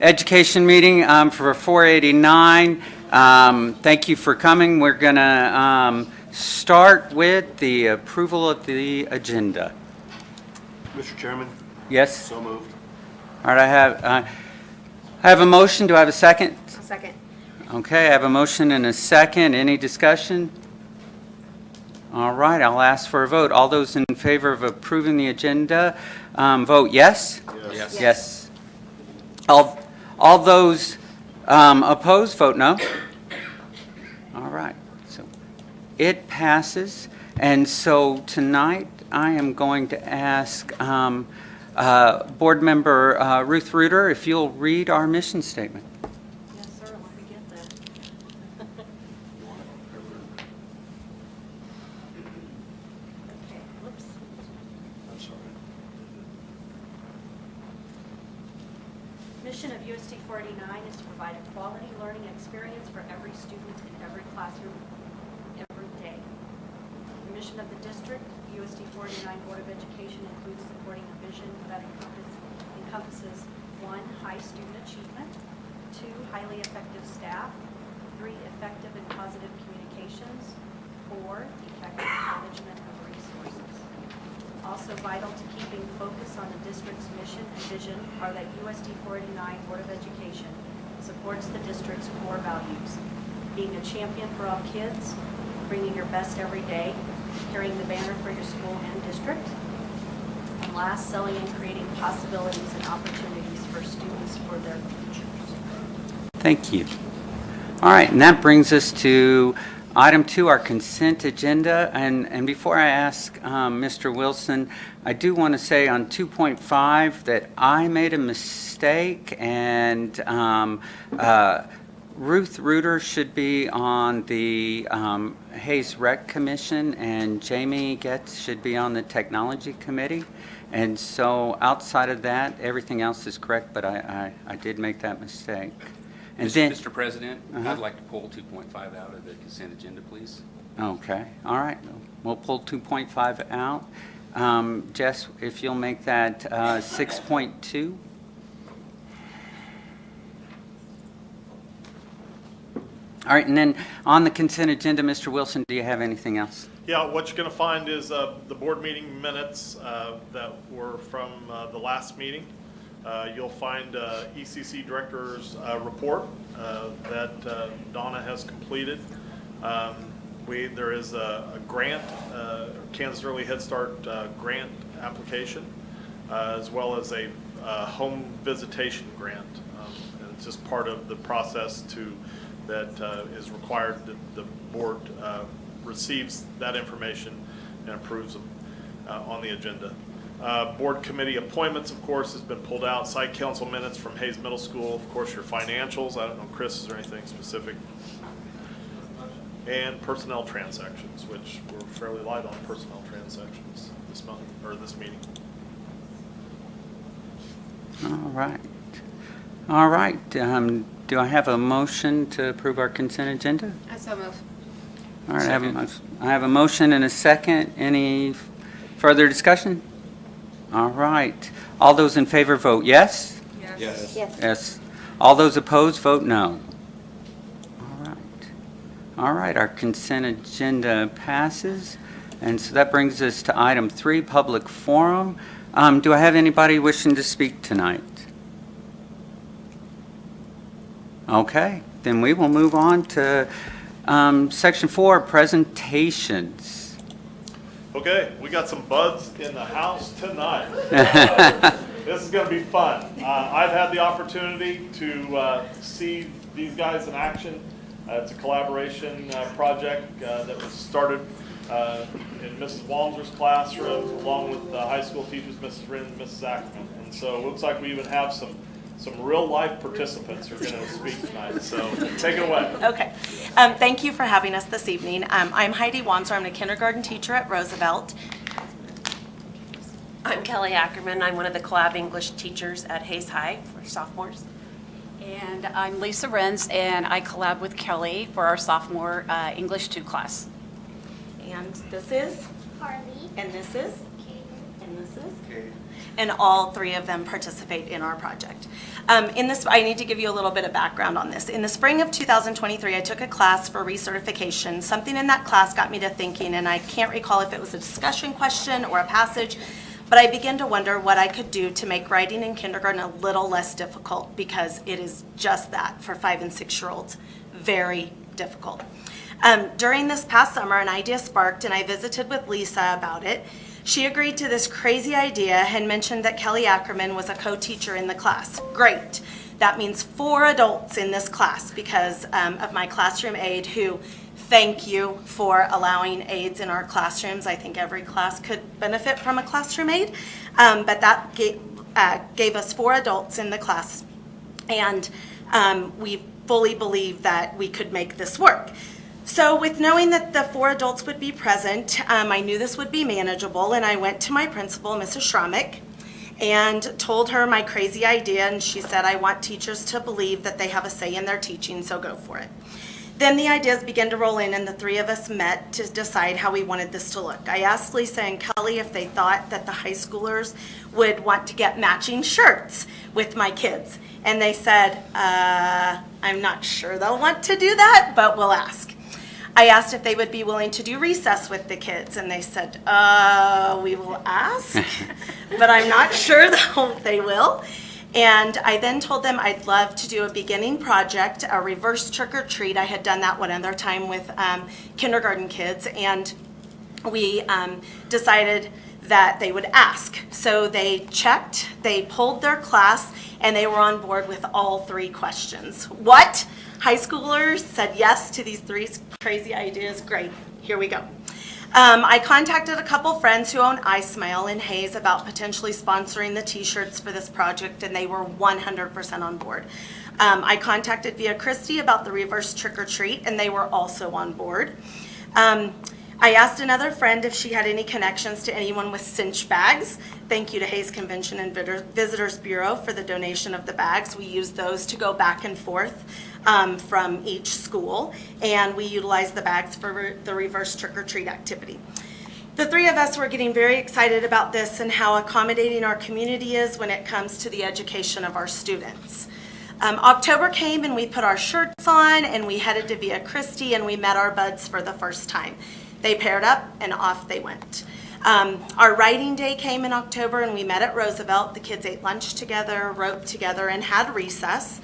Education meeting for 489. Thank you for coming. We're going to start with the approval of the agenda. Mr. Chairman? Yes? So moved. All right, I have a motion. Do I have a second? A second. Okay, I have a motion and a second. Any discussion? All right, I'll ask for a vote. All those in favor of approving the agenda, vote yes? Yes. Yes. All those opposed, vote no. All right, so it passes. And so tonight, I am going to ask Board Member Ruth Reuter if you'll read our mission statement. Yes, sir. Let me get that. Okay, whoops. I'm sorry. Mission of USD 489 is to provide a quality learning experience for every student in every classroom every day. The mission of the district, USD 489 Board of Education, includes supporting a vision that encompasses 1, high student achievement, 2, highly effective staff, 3, effective and positive communications, 4, effective management of resources. Also vital to keeping focus on the district's mission and vision are that USD 489 Board of Education supports the district's core values: being a champion for all kids, bringing your best every day, carrying the banner for your school and district, and last, selling and creating possibilities and opportunities for students for their futures. Thank you. All right, and that brings us to item 2, our consent agenda. And before I ask Mr. Wilson, I do want to say on 2.5 that I made a mistake, and Ruth Reuter should be on the Hayes Rec Commission, and Jamie Getz should be on the Technology Committee. And so outside of that, everything else is correct, but I did make that mistake. And then, Mr. President, I'd like to pull 2.5 out of the consent agenda, please. okay, all right, we'll pull 2.5 out. Jess, if you'll make that 6.2. All right, and then on the consent agenda, Mr. Wilson, do you have anything else? Yeah, what you're going to find is the board meeting minutes that were from the last meeting. You'll find ECC Director's report that Donna has completed. There is a grant, Kansas Early Head Start grant application, as well as a home visitation grant. And it's just part of the process that is required that the board receives that information and approves them on the agenda. Board committee appointments, of course, has been pulled out. Site council minutes from Hayes Middle School. Of course, your financials. I don't know, Chris, is there anything specific? And personnel transactions, which we're fairly light on personnel transactions this month, or this meeting. All right. All right. Do I have a motion to approve our consent agenda? I so move. All right, I have a motion and a second. Any further discussion? All right. All those in favor vote yes? Yes. Yes. Yes. All those opposed vote no. All right. All right, our consent agenda passes. And so that brings us to item 3, public forum. Do I have anybody wishing to speak tonight? Okay, then we will move on to section 4, presentations. Okay, we got some buds in the house tonight. This is going to be fun. I've had the opportunity to see these guys in action. It's a collaboration project that was started in Mrs. Walmser's classroom, along with the high school teachers, Mrs. Wren and Mrs. Ackerman. And so it looks like we even have some real-life participants who are going to speak tonight. So take it away. Okay. Thank you for having us this evening. I'm Heidi Wanser. I'm a kindergarten teacher at Roosevelt. I'm Kelly Ackerman. I'm one of the collab English teachers at Hayes High for sophomores. And I'm Lisa Renz, and I collab with Kelly for our sophomore English 2 class. And this is? Harley, And this is? Kaden, And this is? And all three of them participate in our project. In this, I need to give you a little bit of background on this. In the spring of 2023, I took a class for recertification. Something in that class got me to thinking, and I can't recall if it was a discussion question or a passage, but I began to wonder what I could do to make writing in kindergarten a little less difficult, because it is just that for 5- and 6-year-olds, very difficult. During this past summer, an idea sparked, and I visited with Lisa about it. She agreed to this crazy idea and mentioned that Kelly Ackerman was a co-teacher in the class. Great. That means 4 adults in this class because of my classroom aide, who, thank you for allowing aides in our classrooms. I think every class could benefit from a classroom aide. But that gave us 4 adults in the class, and we fully believe that we could make this work. So with knowing that the 4 adults would be present, I knew this would be manageable, and I went to my principal, Mrs. Schrammick, and told her my crazy idea, and she said, I want teachers to believe that they have a say in their teaching, so go for it. Then the ideas began to roll in, and the 3 of us met to decide how we wanted this to look. I asked Lisa and Kelly if they thought that the high schoolers would want to get matching shirts with my kids, and they said, I'm not sure they'll want to do that, but we'll ask. I asked if they would be willing to do recess with the kids, and they said, we will ask, but I'm not sure they will. And I then told them I'd love to do a beginning project, a reverse trick or treat. I had done that one other time with kindergarten kids, and we decided that they would ask. So they checked, they polled their class, and they were on board with all 3 questions. What? High schoolers said yes to these 3 crazy ideas. Great, here we go. I contacted a couple friends who own iSmile in Hayes about potentially sponsoring the t-shirts for this project, and they were 100% on board. I contacted Via Christie about the reverse trick or treat, and they were also on board. I asked another friend if she had any connections to anyone with cinch bags. Thank you to Hayes Convention and Visitors Bureau for the donation of the bags. We used those to go back and forth from each school, and we utilized the bags for the reverse trick-or-treat activity. The 3 of us were getting very excited about this and how accommodating our community is when it comes to the education of our students. October came, and we put our shirts on, and we headed to Via Christie, and we met our buds for the first time. They paired up, and off they went. Our writing day came in October, and we met at Roosevelt. The kids ate lunch together, wrote together, and had recess.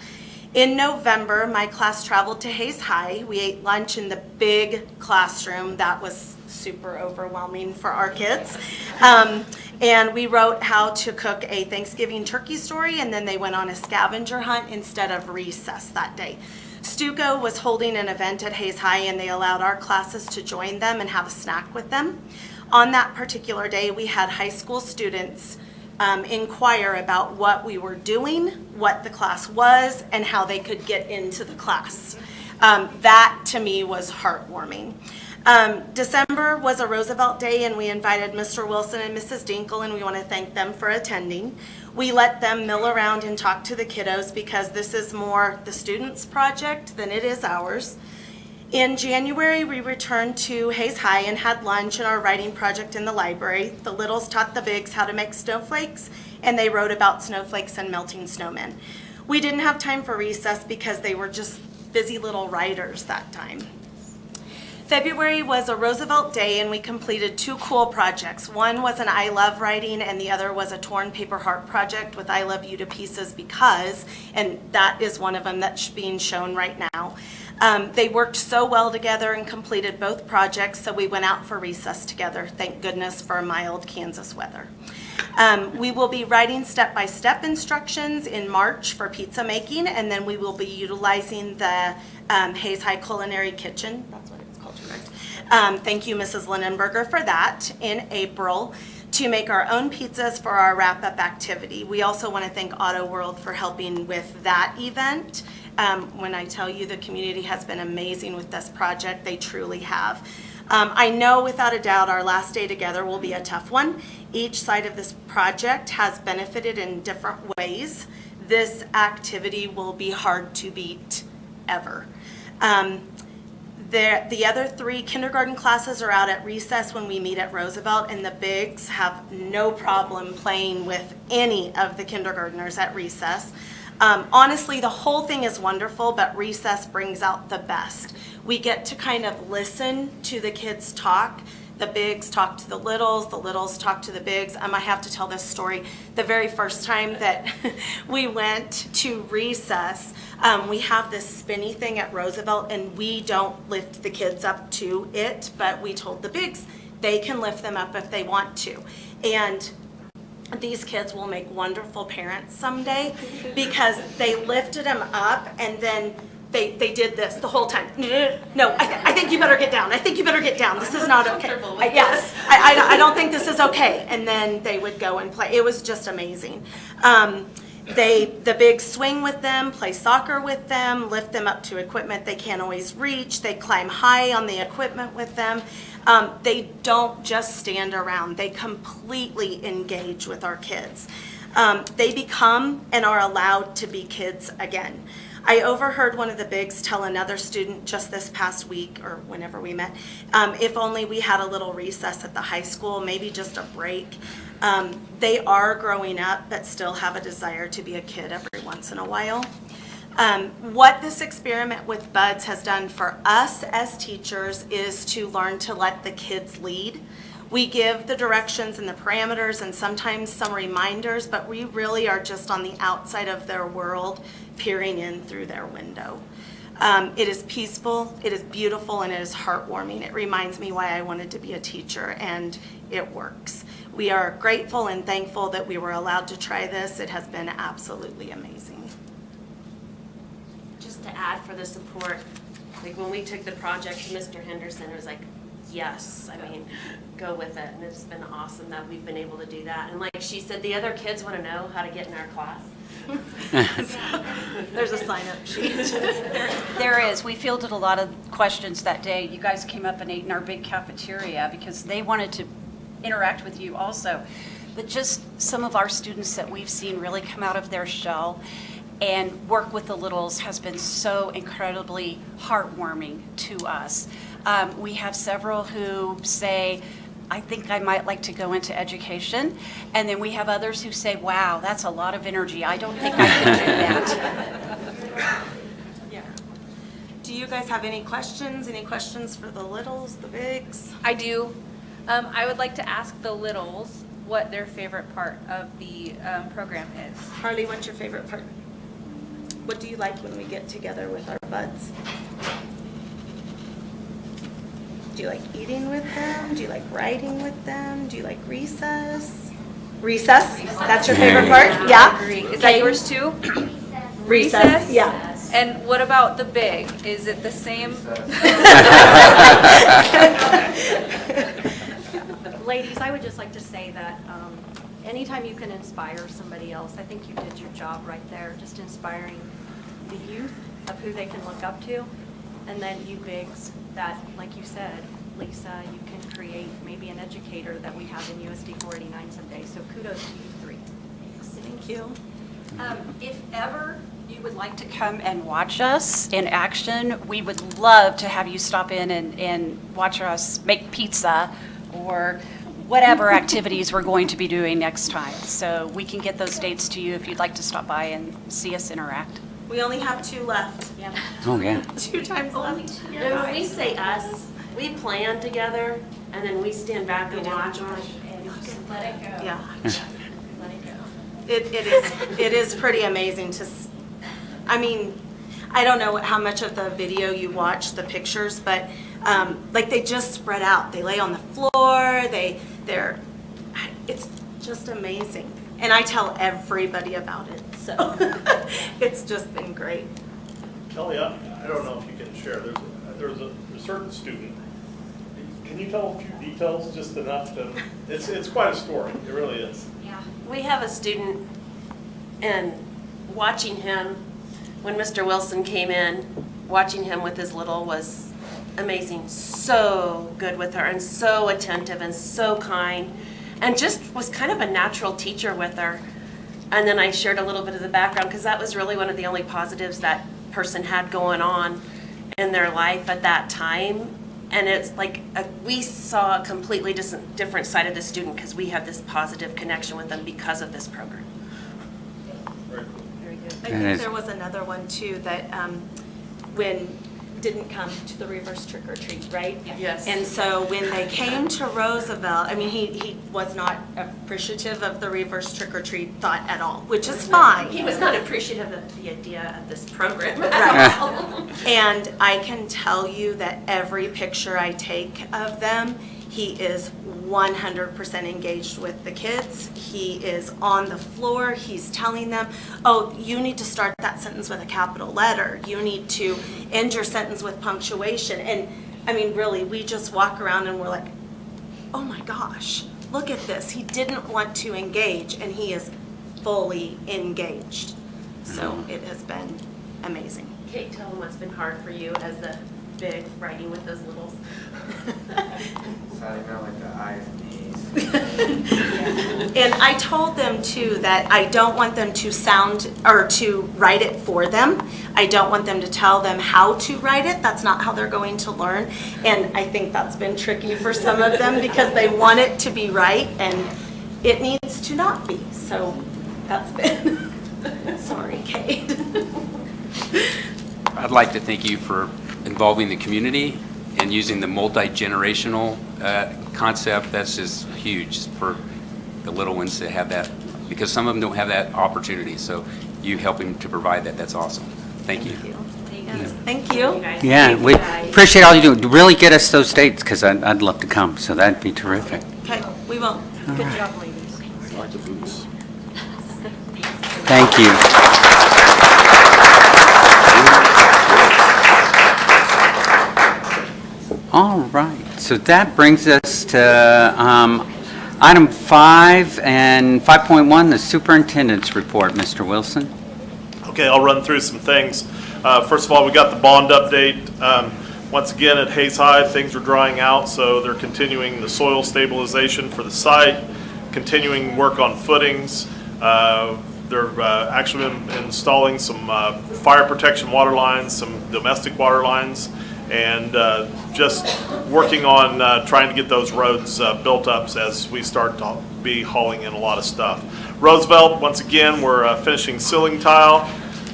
In November, my class traveled to Hayes High. We ate lunch in the big classroom. That was super overwhelming for our kids. And we wrote how to cook a Thanksgiving turkey story, and then they went on a scavenger hunt instead of recess that day. Stuco was holding an event at Hayes High, and they allowed our classes to join them and have a snack with them. On that particular day, we had high school students inquire about what we were doing, what the class was, and how they could get into the class. That, to me, was heartwarming. December was a Roosevelt Day, and we invited Mr. Wilson and Mrs. Dinkle, and we want to thank them for attending. We let them mill around and talk to the kiddos because this is more the students' project than it is ours. In January, we returned to Hayes High and had lunch in our writing project in the library. The littles taught the bigs how to make snowflakes, and they wrote about snowflakes and melting snowmen. We didn't have time for recess because they were just busy little writers that time. February was a Roosevelt Day, and we completed 2 cool projects. One was an I Love writing, and the other was a torn paper heart project with I Love You to Pieces because, and that is one of them that's being shown right now. They worked so well together and completed both projects, so we went out for recess together. Thank goodness for mild Kansas weather. We will be writing step-by-step instructions in March for pizza making, and then we will be utilizing the Hayes High Culinary Kitchen. That's what it's called, right? Thank you, Mrs. Lindenberger, for that in April to make our own pizzas for our wrap-up activity. We also want to thank Auto World for helping with that event. When I tell you the community has been amazing with this project, they truly have. I know without a doubt our last day together will be a tough one. Each side of this project has benefited in different ways. This activity will be hard to beat ever. The other 3 kindergarten classes are out at recess when we meet at Roosevelt, and the bigs have no problem playing with any of the kindergartners at recess. Honestly, the whole thing is wonderful, but recess brings out the best. We get to kind of listen to the kids talk. The bigs talk to the littles talk to the bigs. I have to tell this story. The very first time that we went to recess, we have this spinny thing at Roosevelt, and we don't lift the kids up to it, but we told the bigs they can lift them up if they want to. And these kids will make wonderful parents someday because they lifted them up and then they did this the whole time. No, I think you better get down. I think you better get down. This is not okay. Yes, I don't think this is okay. And then they would go and play. It was just amazing. The bigs swing with them, play soccer with them, lift them up to equipment they can't always reach. They climb high on the equipment with them. They don't just stand around. They completely engage with our kids. They become and are allowed to be kids again. I overheard one of the bigs tell another student just this past week, or whenever we met, if only we had a little recess at the high school, maybe just a break. They are growing up, but still have a desire to be a kid every once in a while. What this experiment with Buds has done for us as teachers is to learn to let the kids lead. We give the directions and the parameters and sometimes some reminders, but we really are just on the outside of their world, peering in through their window. It is peaceful, it is beautiful, and it is heartwarming. It reminds me why I wanted to be a teacher, and it works. We are grateful and thankful that we were allowed to try this. It has been absolutely amazing. Just to add for the support, like when we took the project to Mr. Henderson, it was like, yes, I mean, go with it. And it's been awesome that we've been able to do that. And like she said, the other kids want to know how to get in our class. There's a sign-up sheet. There is. We fielded a lot of questions that day. You guys came up and ate in our big cafeteria because they wanted to interact with you also. But just some of our students that we've seen really come out of their shell and work with the littles has been so incredibly heartwarming to us. We have several who say, I think I might like to go into education. And then we have others who say, wow, that's a lot of energy. I don't think I can do that. Yeah. Do you guys have any questions? Any questions for the littles, the bigs? I do. I would like to ask the littles what their favorite part of the program is. Harley, what's your favorite part? What do you like when we get together with our buds? Do you like eating with them? Do you like riding with them? Do you like recess? Recess? That's your favorite part? Yeah? Is that yours too? Recess? Yeah. And what about the big? Is it the same? Ladies, I would just like to say that anytime you can inspire somebody else, I think you did your job right there, just inspiring the youth of who they can look up to. And then you bigs that, like you said, Lisa, you can create maybe an educator that we have in USD 489 someday. So kudos to you 3. Thank you. If ever you would like to come and watch us in action, we would love to have you stop in and watch us make pizza or whatever activities we're going to be doing next time. So we can get those dates to you if you'd like to stop by and see us interact. We only have 2 left. Yeah. Oh, yeah. 2 times left. And when we say us, we plan together and then we stand back and watch them. Let it go. Yeah. Let it go. It is pretty amazing to, I mean, I don't know how much of the video you watch, the pictures, but like they just spread out. They lay on the floor, it's just amazing. And I tell everybody about it, so it's just been great. Kelly, I don't know if you can share, there's a certain student. Can you tell a few details, just enough to, it's quite a story, it really is. Yeah. We have a student and watching him, when Mr. Wilson came in, watching him with his little was amazing. So good with her and so attentive and so kind and just was kind of a natural teacher with her. And then I shared a little bit of the background because that was really one of the only positives that person had going on. in their life at that time. And it's like, we saw a completely different side of the student because we have this positive connection with them because of this program. I And think it's- there was another one too that when didn't come to the reverse trick or treat, right? Yes. And so when they came to Roosevelt, I mean, he was not appreciative of the reverse trick or treat thought at all, which is fine. He was not appreciative of the idea of this program. Right. And I can tell you that every picture I take of them, he is 100% engaged with the kids. He is on the floor. He's telling them, oh, you need to start that sentence with a capital letter. You need to end your sentence with punctuation. And I mean, really, we just walk around and we're like, oh my gosh, look at this. He didn't want to engage, and he is fully engaged. So it has been amazing. Kate, tell them what's been hard for you as the big writing with those littles. Starting out like the eyes and knees. And I told them too that I don't want them to sound or to write it for them. I don't want them to tell them how to write it. That's not how they're going to learn. And I think that's been tricky for some of them because they want it to be right and it needs to not be. So that's been, sorry, Kate. I'd like to thank you for involving the community and using the multi-generational concept. That's just huge for the little ones to have that, because some of them don't have that opportunity. So you helping to provide that, that's awesome. Thank you. Yes, thank you. Yeah, we appreciate all you do. Really get us those dates, because I'd love to come, so that'd be terrific. Okay, we will. Good job, ladies. I like the boots. Thank you. All right, so that brings us to item 5 and 5.1, the superintendent's report. Mr. Wilson? Okay, I'll run through some things. First of all, we got the bond update. Once again, at Hayes High, things are drying out, so they're continuing the soil stabilization for the site, continuing work on footings. They're actually been installing some fire protection water lines, some domestic water lines, and just working on trying to get those roads built up as we start to be hauling in a lot of stuff. Roosevelt, once again, we're finishing ceiling tile,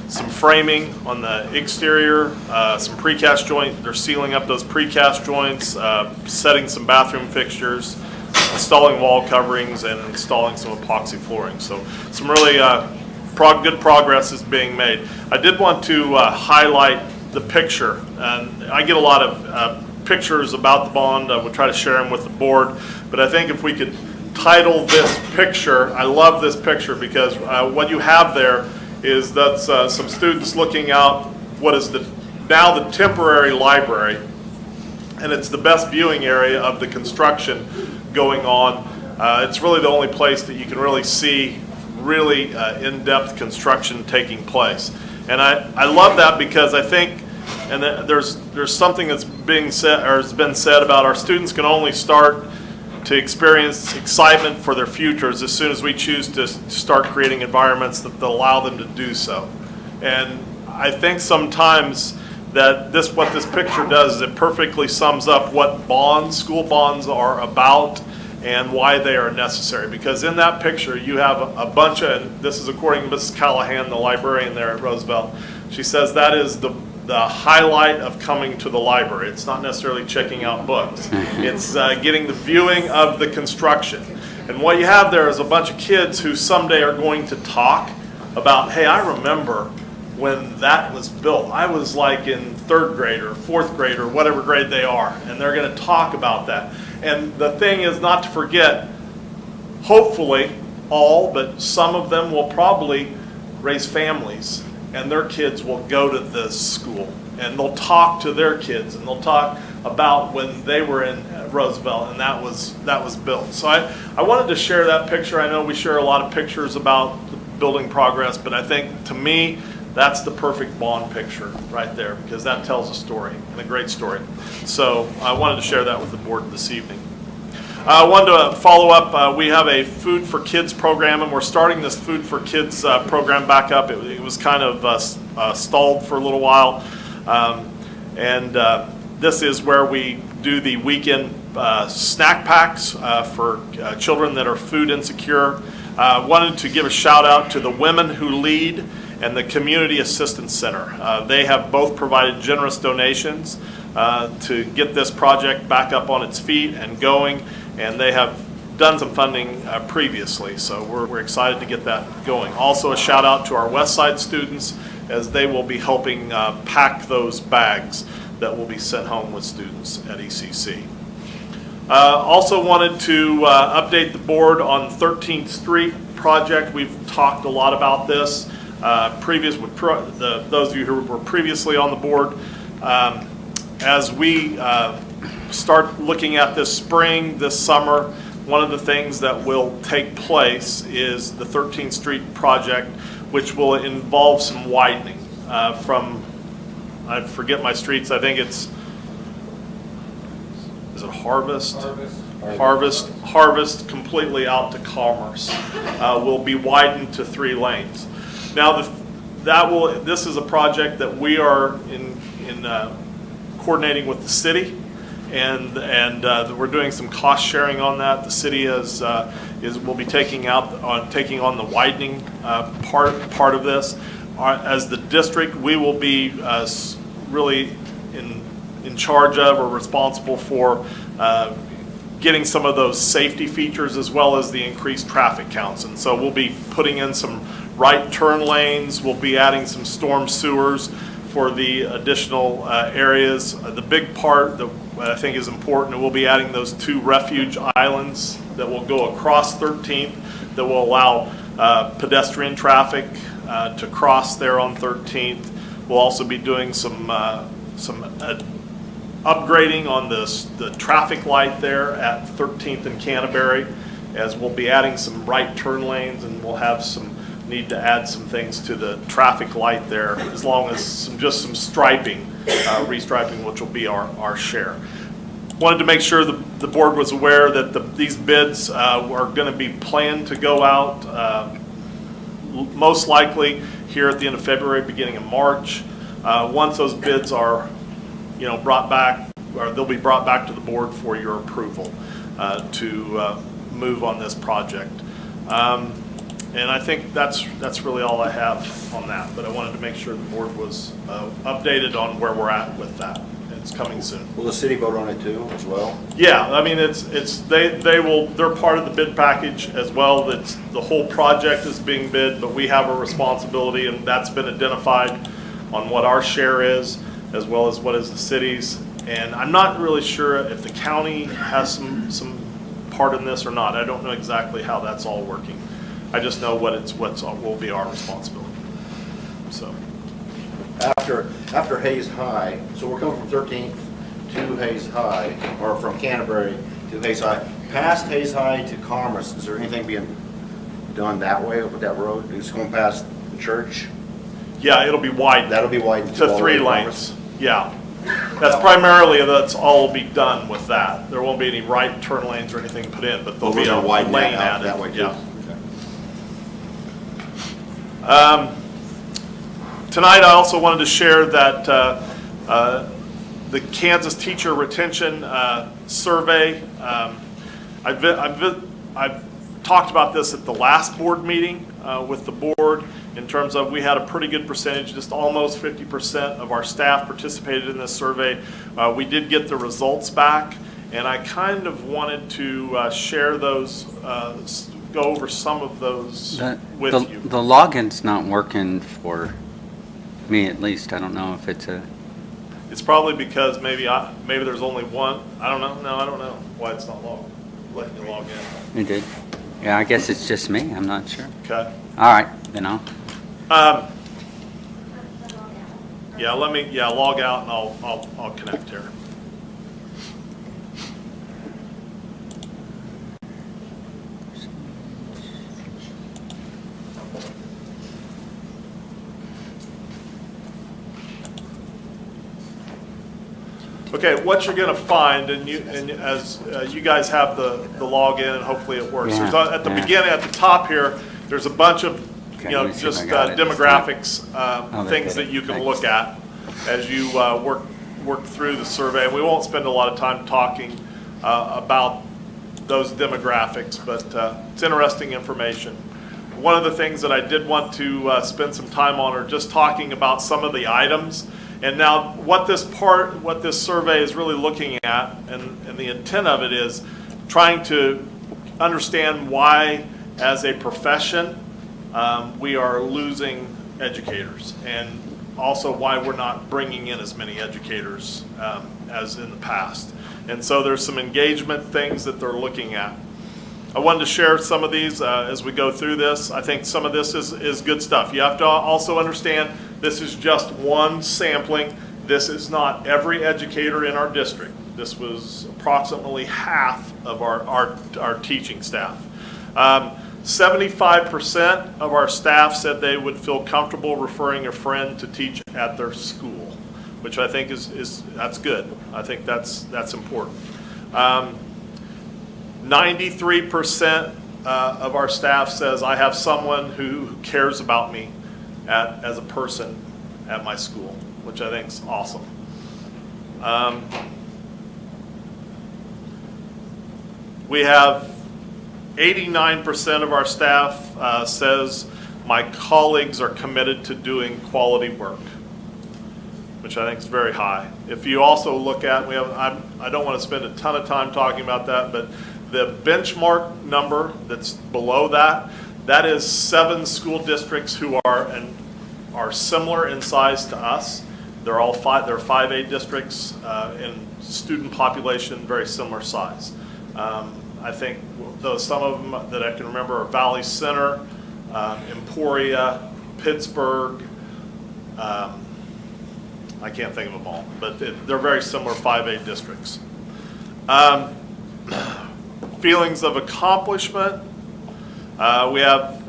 some framing on the exterior, some precast joint. They're sealing up those precast joints, setting some bathroom fixtures, installing wall coverings, and installing some epoxy flooring. So some really good progress is being made. I did want to highlight the picture, and I get a lot of pictures about the bond. I would try to share them with the board, but I think if we could title this picture, I love this picture because what you have there is that's some students looking out what is now the temporary library, and it's the best viewing area of the construction going on. It's really the only place that you can really see really in-depth construction taking place. And I love that because I think, and there's something that's being said or has been said about our students can only start to experience excitement for their futures as soon as we choose to start creating environments that allow them to do so. And I think sometimes that what this picture does is it perfectly sums up what school bonds are about and why they are necessary. Because in that picture you have a bunch of, and this is according to Mrs. Callahan, the librarian there at Roosevelt, she says that is the highlight of coming to the library. It's not necessarily checking out books. It's getting the viewing of the construction. And what you have there is a bunch of kids who someday are going to talk about, hey, I remember when that was built. I was like in 3rd grade or 4th grade or whatever grade they are, and they're going to talk about that. And the thing is not to forget, hopefully all, but some of them will probably raise families, and their kids will go to this school, and they'll talk to their kids, and they'll talk about when they were in Roosevelt and that was built. So I wanted to share that picture. I know we share a lot of pictures about the building progress, but I think to me that's the perfect bond picture right there, because that tells a story, and a great story. So I wanted to share that with the board this evening. I wanted to follow up. We have a Food for Kids program, and we're starting this Food for Kids program back up. It was kind of stalled for a little while. And this is where we do the weekend snack packs for children that are food insecure. Wanted to give a shout out to the Women Who Lead and the Community Assistance Center. They have both provided generous donations to get this project back up on its feet and going, and they have done some funding previously, so we're excited to get that going. Also a shout out to our West Side students, as they will be helping pack those bags that will be sent home with students at ECC. Also wanted to update the board on 13th Street project. We've talked a lot about this those of you who were previously on the board. As we start looking at this spring, this summer, one of the things that will take place is the 13th Street project, which will involve some widening from, I forget my streets, I think is it Harvest? Harvest completely out to Commerce will be widened to 3 lanes. Now, this is a project that we are in coordinating with the city, and we're doing some cost sharing on that. The city will be taking on the widening part of this. As the district, we will be really in charge of or responsible for getting some of those safety features as well as the increased traffic counts. And so we'll be putting in some right turn lanes. We'll be adding some storm sewers for the additional areas. The big part that I think is important, we'll be adding those 2 refuge islands that will go across 13th that will allow pedestrian traffic to cross there on 13th. We'll also be doing some upgrading on the traffic light there at 13th and Canterbury, as we'll be adding some right turn lanes, and we'll have need to add some things to the traffic light there, as long as just some striping, restriping, which will be our share. Wanted to make sure the board was aware that these bids are going to be planned to go out most likely here at the end of February, beginning of March. Once those bids are brought back, or they'll be brought back to the board for your approval to move on this project. And I think that's really all I have on that, but I wanted to make sure the board was updated on where we're at with that. It's coming soon. Will the city vote on it too, as well? Yeah, I mean, they're part of the bid package as well. That's the whole project is being bid, but we have a responsibility, and that's been identified on what our share is, as well as what is the city's. And I'm not really sure if the county has some part in this or not. I don't know exactly how that's all working. I just know what will be our responsibility. So After Hayes High, so we're coming from 13th to Hayes High, or from Canterbury to Hayes High. Past Hayes High to Commerce, is there anything being done that way with that road? It's going past the church? yeah, it'll be widened. That'll be widened to all the 3 way to lanes. Commerce? Yeah. That's all will be done with that. There won't be any right turn lanes or anything put in, but there'll We're be a gonna widen lane that out added. that way too? Yeah. Okay. Tonight, I also wanted to share that the Kansas Teacher Retention Survey, I've talked about this at the last board meeting with the board, in terms of we had a pretty good percentage, just almost 50% of our staff participated in this survey. We did get the results back, and I kind of wanted to share those, go over some of those with you. The login's not working for me, at least. I don't know if it's a... It's probably because maybe there's only one. I don't know. No, I don't know why it's not letting you log in. It did. Yeah, I guess it's just me. I'm not sure. Okay. All right, then I'll... Yeah, log out and I'll connect here. Okay, what you're going to find, and as you guys have the login, and hopefully it works. Yeah, There's at the yeah. beginning, at the top here, there's a bunch of let me see if just I got it. demographics, they things did it. that you can Thanks. look at as you worked through the survey, and we won't spend a lot of time talking about those demographics, but it's interesting information. One of the things that I did want to spend some time on are just talking about some of the items. And now what this survey is really looking at, and the intent of it is trying to understand why, as a profession, we are losing educators, and also why we're not bringing in as many educators as in the past. And so there's some engagement things that they're looking at. I wanted to share some of these as we go through this. I think some of this is good stuff. You have to also understand this is just one sampling. This is not every educator in our district. This was approximately half of our teaching staff. 75% of our staff said they would feel comfortable referring a friend to teach at their school, which I think that's good. I think that's important. 93% of our staff says I have someone who cares about me as a person at my school, which I think is awesome. We have 89% of our staff says my colleagues are committed to doing quality work, which I think is very high. If you also look at, I don't want to spend a ton of time talking about that, but the benchmark number that's below that is 7 school districts who are similar in size to us. They're 5A districts in student population, very similar size. I think some of them that I can remember are Valley Center, Emporia, Pittsburgh. I can't think of them all, but they're very similar 5A districts. Feelings of accomplishment. We have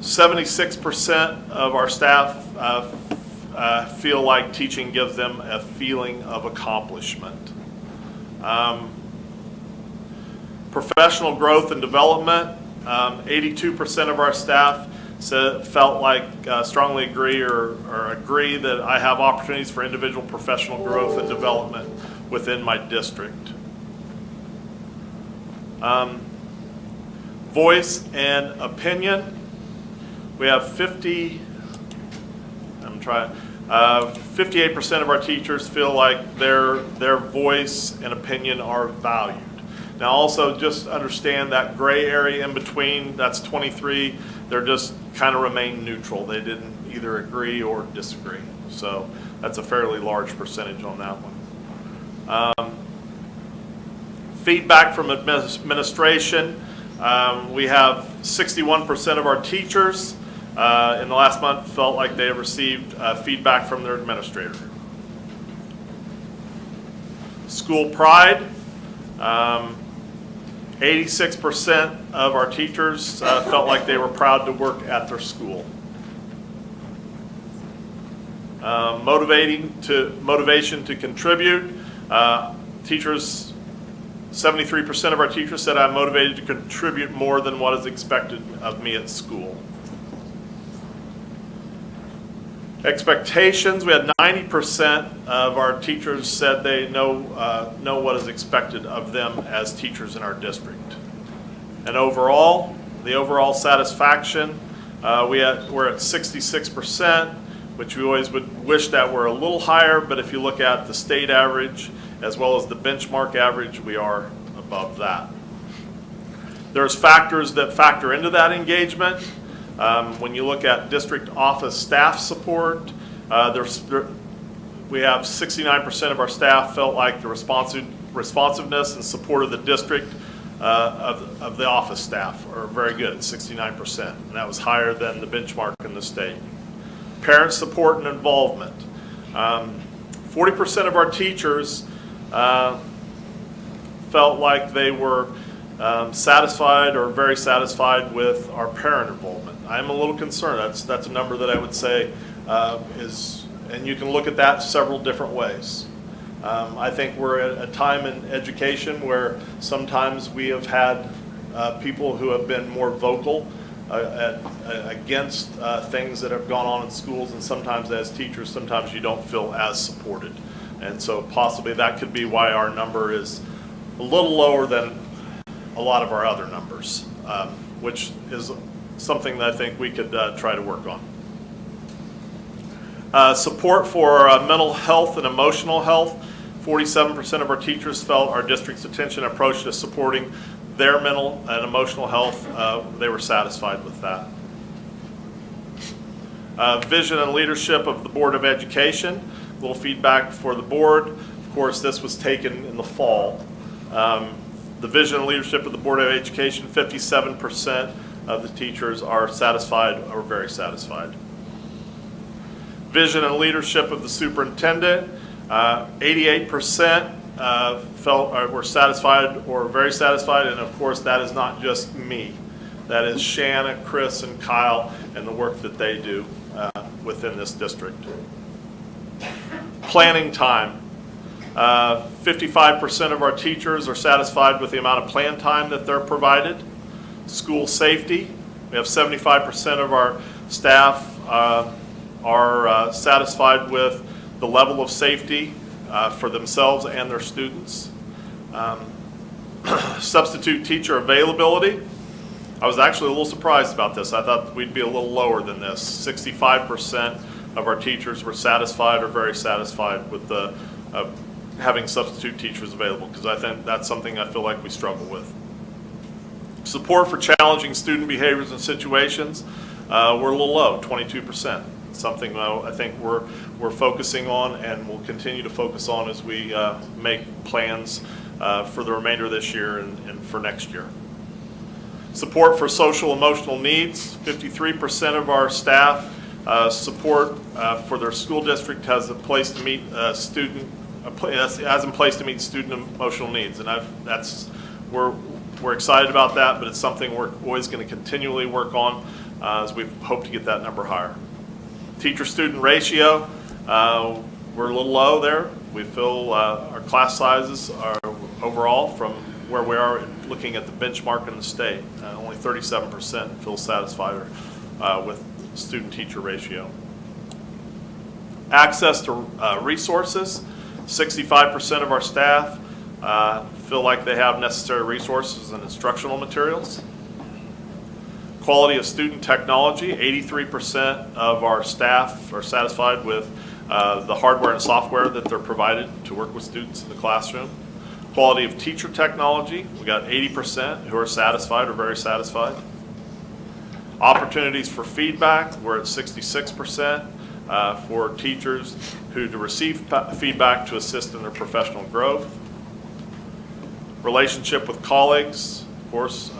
76% of our staff feel like teaching gives them a feeling of accomplishment. Professional growth and development. 82% of our staff felt like strongly agree or agree that I have opportunities for individual professional growth and development within my district. Voice and opinion. We have 58% of our teachers feel like their voice and opinion are valued. Now also just understand that gray area in between, that's 23, they're just kind of remain neutral. They didn't either agree or disagree. So that's a fairly large percentage on that one. Feedback from administration. We have 61% of our teachers in the last month felt like they have received feedback from their administrator. School pride. 86% of our teachers felt like they were proud to work at their school. Motivation to contribute. Teachers, 73% of our teachers said I'm motivated to contribute more than what is expected of me at school. Expectations, we had 90% of our teachers said they know what is expected of them as teachers in our district. And overall, the overall satisfaction, we're at 66%, which we always would wish that were a little higher, but if you look at the state average as well as the benchmark average, we are above that. There's factors that factor into that engagement. When you look at district office staff support, we have 69% of our staff felt like the responsiveness and support of the district of the office staff are very good at 69%, and that was higher than the benchmark in the state. Parent support and involvement. 40% of our teachers felt like they were satisfied or very satisfied with our parent involvement. I'm a little concerned. That's a number that I would say is, and you can look at that several different ways. I think we're at a time in education where sometimes we have had people who have been more vocal against things that have gone on in schools, and sometimes as teachers, sometimes you don't feel as supported. And so possibly that could be why our number is a little lower than a lot of our other numbers, which is something that I think we could try to work on. Support for mental health and emotional health. 47% of our teachers felt our district's attention and approach to supporting their mental and emotional health, they were satisfied with that. Vision and leadership of the Board of Education. A little feedback for the board. Of course, this was taken in the fall. The vision and leadership of the Board of Education, 57% of the teachers are satisfied or very satisfied. Vision and leadership of the superintendent, 88% felt were satisfied or very satisfied, and of course that is not just me. That is Shanna, Chris, and Kyle and the work that they do within this district. Planning time. 55% of our teachers are satisfied with the amount of plan time that they're provided. School safety. We have 75% of our staff are satisfied with the level of safety for themselves and their students. Substitute teacher availability. I was actually a little surprised about this. I thought we'd be a little lower than this. 65% of our teachers were satisfied or very satisfied with the having substitute teachers available, because I think that's something I feel like we struggle with. Support for challenging student behaviors and situations, we're a little low, 22%. Something I think we're focusing on and will continue to focus on as we make plans for the remainder of this year and for next year. Support for social emotional needs, 53% of our staff support for their school district has a place to meet has in place to meet student emotional needs, and we're excited about that, but it's something we're always going to continually work on as we hope to get that number higher. Teacher-student ratio, we're a little low there. We feel our class sizes are overall from where we are looking at the benchmark in the state. Only 37% feel satisfied with student-teacher ratio. Access to resources, 65% of our staff feel like they have necessary resources and instructional materials. Quality of student technology, 83% of our staff are satisfied with the hardware and software that they're provided to work with students in the classroom. Quality of teacher technology, we got 80% who are satisfied or very satisfied. Opportunities for feedback, we're at 66% for teachers who to receive feedback to assist in their professional growth. Relationship with colleagues, of course,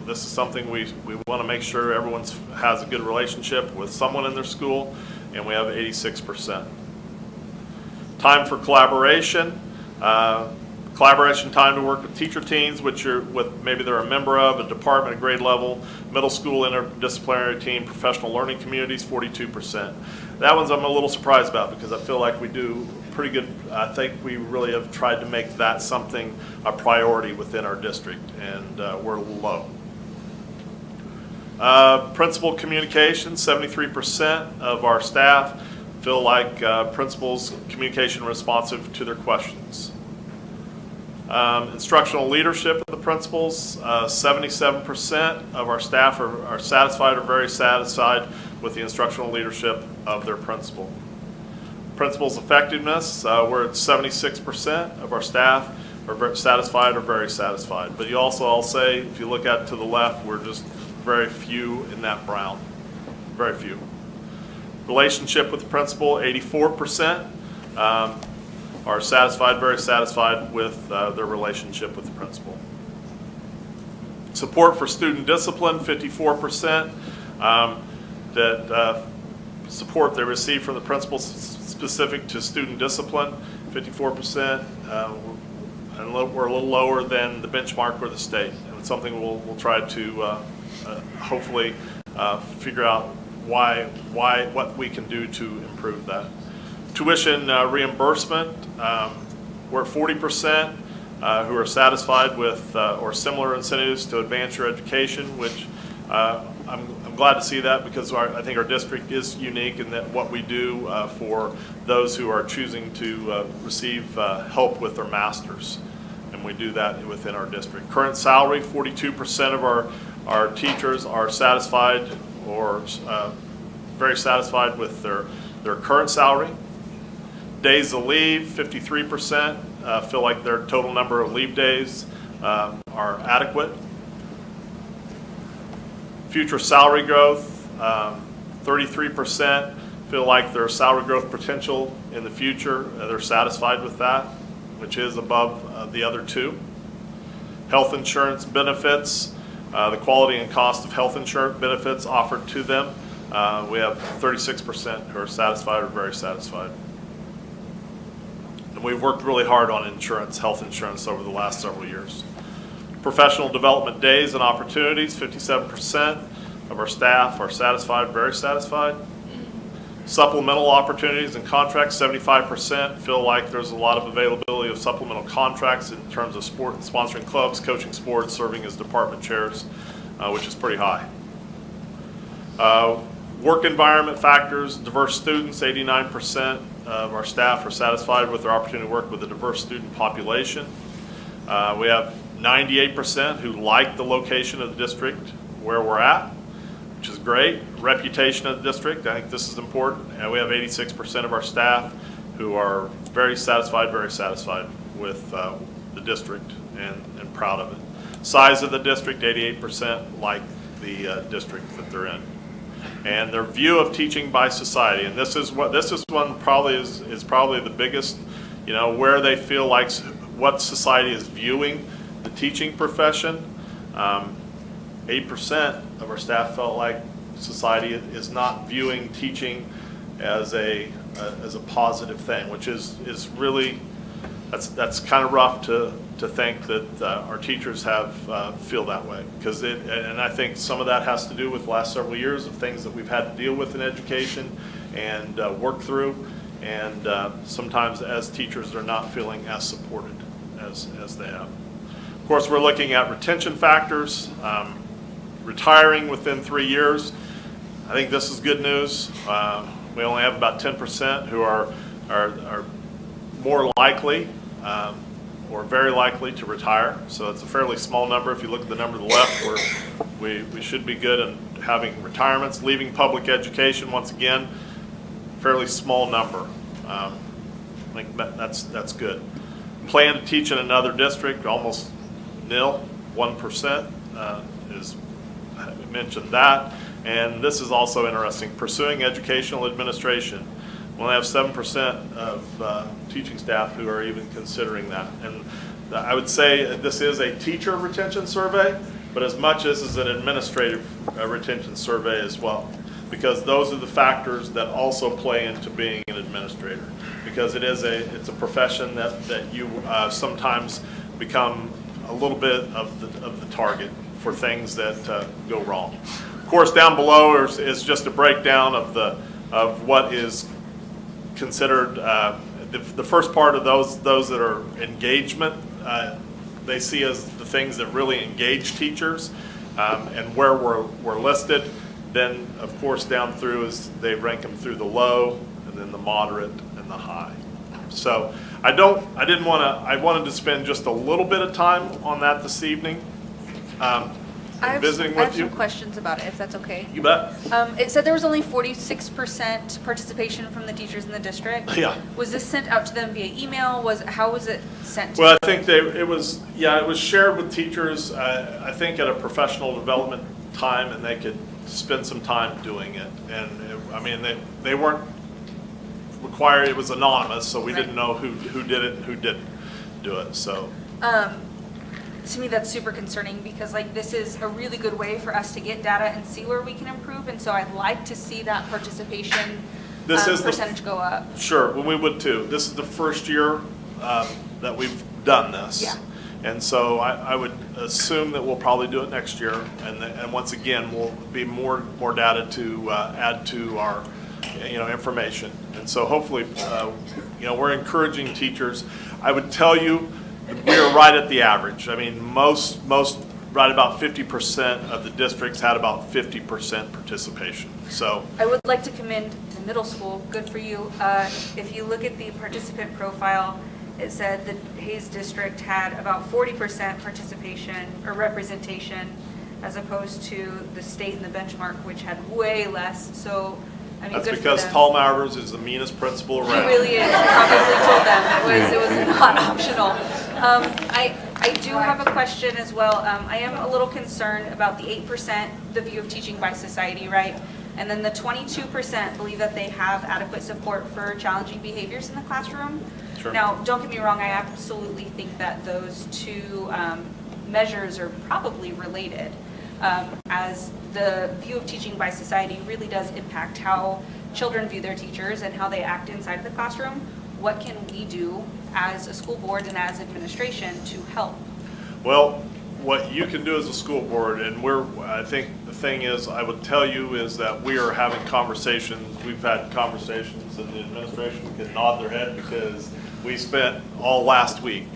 this is something we want to make sure everyone has a good relationship with someone in their school, and we have 86%. Time for collaboration. Collaboration time to work with teacher teams, which are with maybe they're a member of a department at grade level, middle school interdisciplinary team, professional learning communities, 42%. That one's I'm a little surprised about because I feel like we do pretty good. I think we really have tried to make that something a priority within our district, and we're a little low. Principal communication, 73% of our staff feel like principals communication responsive to their questions. Instructional leadership of the principals, 77% of our staff are satisfied or very satisfied with the instructional leadership of their principal. Principals' effectiveness, we're at 76% of our staff are satisfied or very satisfied. But you also, I'll say, if you look at to the left, we're just very few in that brown, very few. Relationship with the principal, 84%. Are satisfied, very satisfied with their relationship with the principal. Support for student discipline, 54%. That support they receive from the principal specific to student discipline, 54%. And we're a little lower than the benchmark or the state. And it's something we'll try to hopefully figure out what we can do to improve that. Tuition reimbursement, we're at 40% who are satisfied with or similar incentives to advance your education, which I'm glad to see that because I think our district is unique in that what we do for those who are choosing to receive help with their masters. And we do that within our district. Current salary, 42% of our teachers are satisfied or very satisfied with their current salary. Days of leave, 53% feel like their total number of leave days are adequate. Future salary growth, 33% feel like their salary growth potential in the future, they're satisfied with that, which is above the other two. Health insurance benefits, the quality and cost of health insurance benefits offered to them. We have 36% who are satisfied or very satisfied. And we've worked really hard on insurance, health insurance over the last several years. Professional development days and opportunities, 57% of our staff are satisfied, very satisfied. Supplemental opportunities and contracts, 75% feel like there's a lot of availability of supplemental contracts in terms of sport, sponsoring clubs, coaching sports, serving as department chairs, which is pretty high. Work environment factors, diverse students, 89% of our staff are satisfied with their opportunity to work with a diverse student population. We have 98% who like the location of the district where we're at, which is great. Reputation of the district, I think this is important. And we have 86% of our staff who are very satisfied with the district and proud of it. Size of the district, 88% like the district that they're in. And their view of teaching by society, and this is one probably is probably the biggest, where they feel like what society is viewing the teaching profession. 8% of our staff felt like society is not viewing teaching as a positive thing, which is really that's kind of rough to think that our teachers feel that way, because and I think some of that has to do with the last several years of things that we've had to deal with in education and work through, and sometimes as teachers they're not feeling as supported as they have. Of course, we're looking at retention factors, retiring within 3 years. I think this is good news. We only have about 10% who are more likely or very likely to retire. So it's a fairly small number. If you look at the number to the left, we should be good in having retirements. Leaving public education, once again, fairly small number. I think that's good. Plan to teach in another district, almost nil, 1% is, I mentioned that. And this is also interesting, pursuing educational administration. We only have 7% of teaching staff who are even considering that. And I would say this is a teacher retention survey, but as much as is an administrative retention survey as well, because those are the factors that also play into being an administrator. Because it's a profession that you sometimes become a little bit of the target for things that go wrong. Of course, down below is just a breakdown of what is considered the first part of those that are engagement. They see as the things that really engage teachers, and where we're listed. Then, of course, down through is they rank them through the low, and then the moderate and the high. So I wanted to spend just a little bit of time on that this evening. Visiting with you. I have some questions about it, if that's okay. You bet. It said there was only 46% participation from the teachers in the district. Yeah. Was this sent out to them via email? How was it sent to Well, them? I think it was shared with teachers, I think at a professional development time, and they could spend some time doing it. And they weren't required, it was anonymous, so we didn't know who did it and who didn't do it, so. To me, that's super concerning because this is a really good way for us to get data and see where we can improve. And so I'd like to see that participation percentage go up. Sure, well, we would too. This is the first year that we've done this. Yeah. And so I would assume that we'll probably do it next year. And once again, we'll be more data to add to our information. And so hopefully, we're encouraging teachers. I would tell you, we are right at the average. I mean, most right about 50% of the districts had about 50% participation. So, I would like to commend the middle school, good for you. If you look at the participant profile, it said the Hayes District had about 40% participation or representation as opposed to the state and the benchmark, which had way less. So, I mean, that's good for because them. Tall Mowers is the meanest principal He around. really is. I probably told them it was not optional. I do have a question as well. I am a little concerned about the 8%, the view of teaching by society, right? And then the 22% believe that they have adequate support for challenging behaviors in the classroom. Sure. Now, don't get me wrong, I absolutely think that those two measures are probably related, as the view of teaching by society really does impact how children view their teachers and how they act inside of the classroom. What can we do as a school board and as administration to help? Well, what you can do as a school board, and I think the thing is, I would tell you is that we are having conversations, we've had conversations, and the administration can nod their head because we spent all last week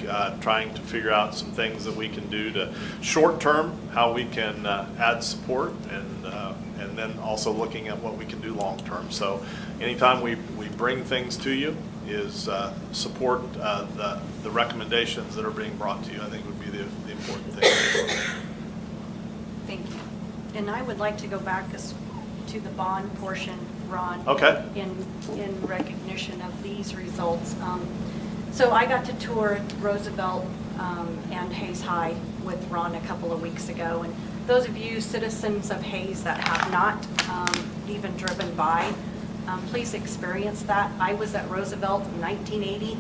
trying to figure out some things that we can do to short term, how we can add support, and then also looking at what we can do long term. So anytime we bring things to you is support the recommendations that are being brought to you, I think would be the important thing. Thank you. And I would like to go back to the bond portion, Ron. Okay. In recognition of these results. So I got to tour Roosevelt and Hayes High with Ron a couple of weeks ago. And those of you citizens of Hayes that have not even driven by, please experience that. I was at Roosevelt in 1980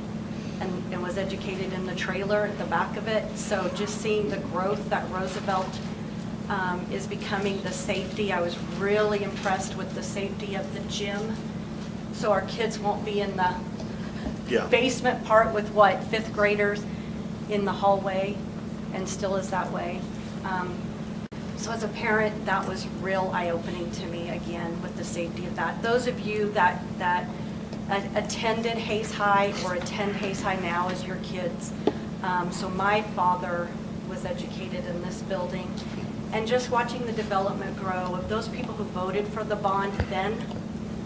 and was educated in the trailer at the back of it. So just seeing the growth that Roosevelt is becoming, the safety. I was really impressed with the safety of the gym. So our kids won't be in the basement part with fifth graders in the hallway, and still is that way. So as a parent, that was real eye-opening to me again with the safety of that. Those of you that attended Hayes High or attend Hayes High now as your kids. So my father was educated in this building, and just watching the development grow of those people who voted for the bond then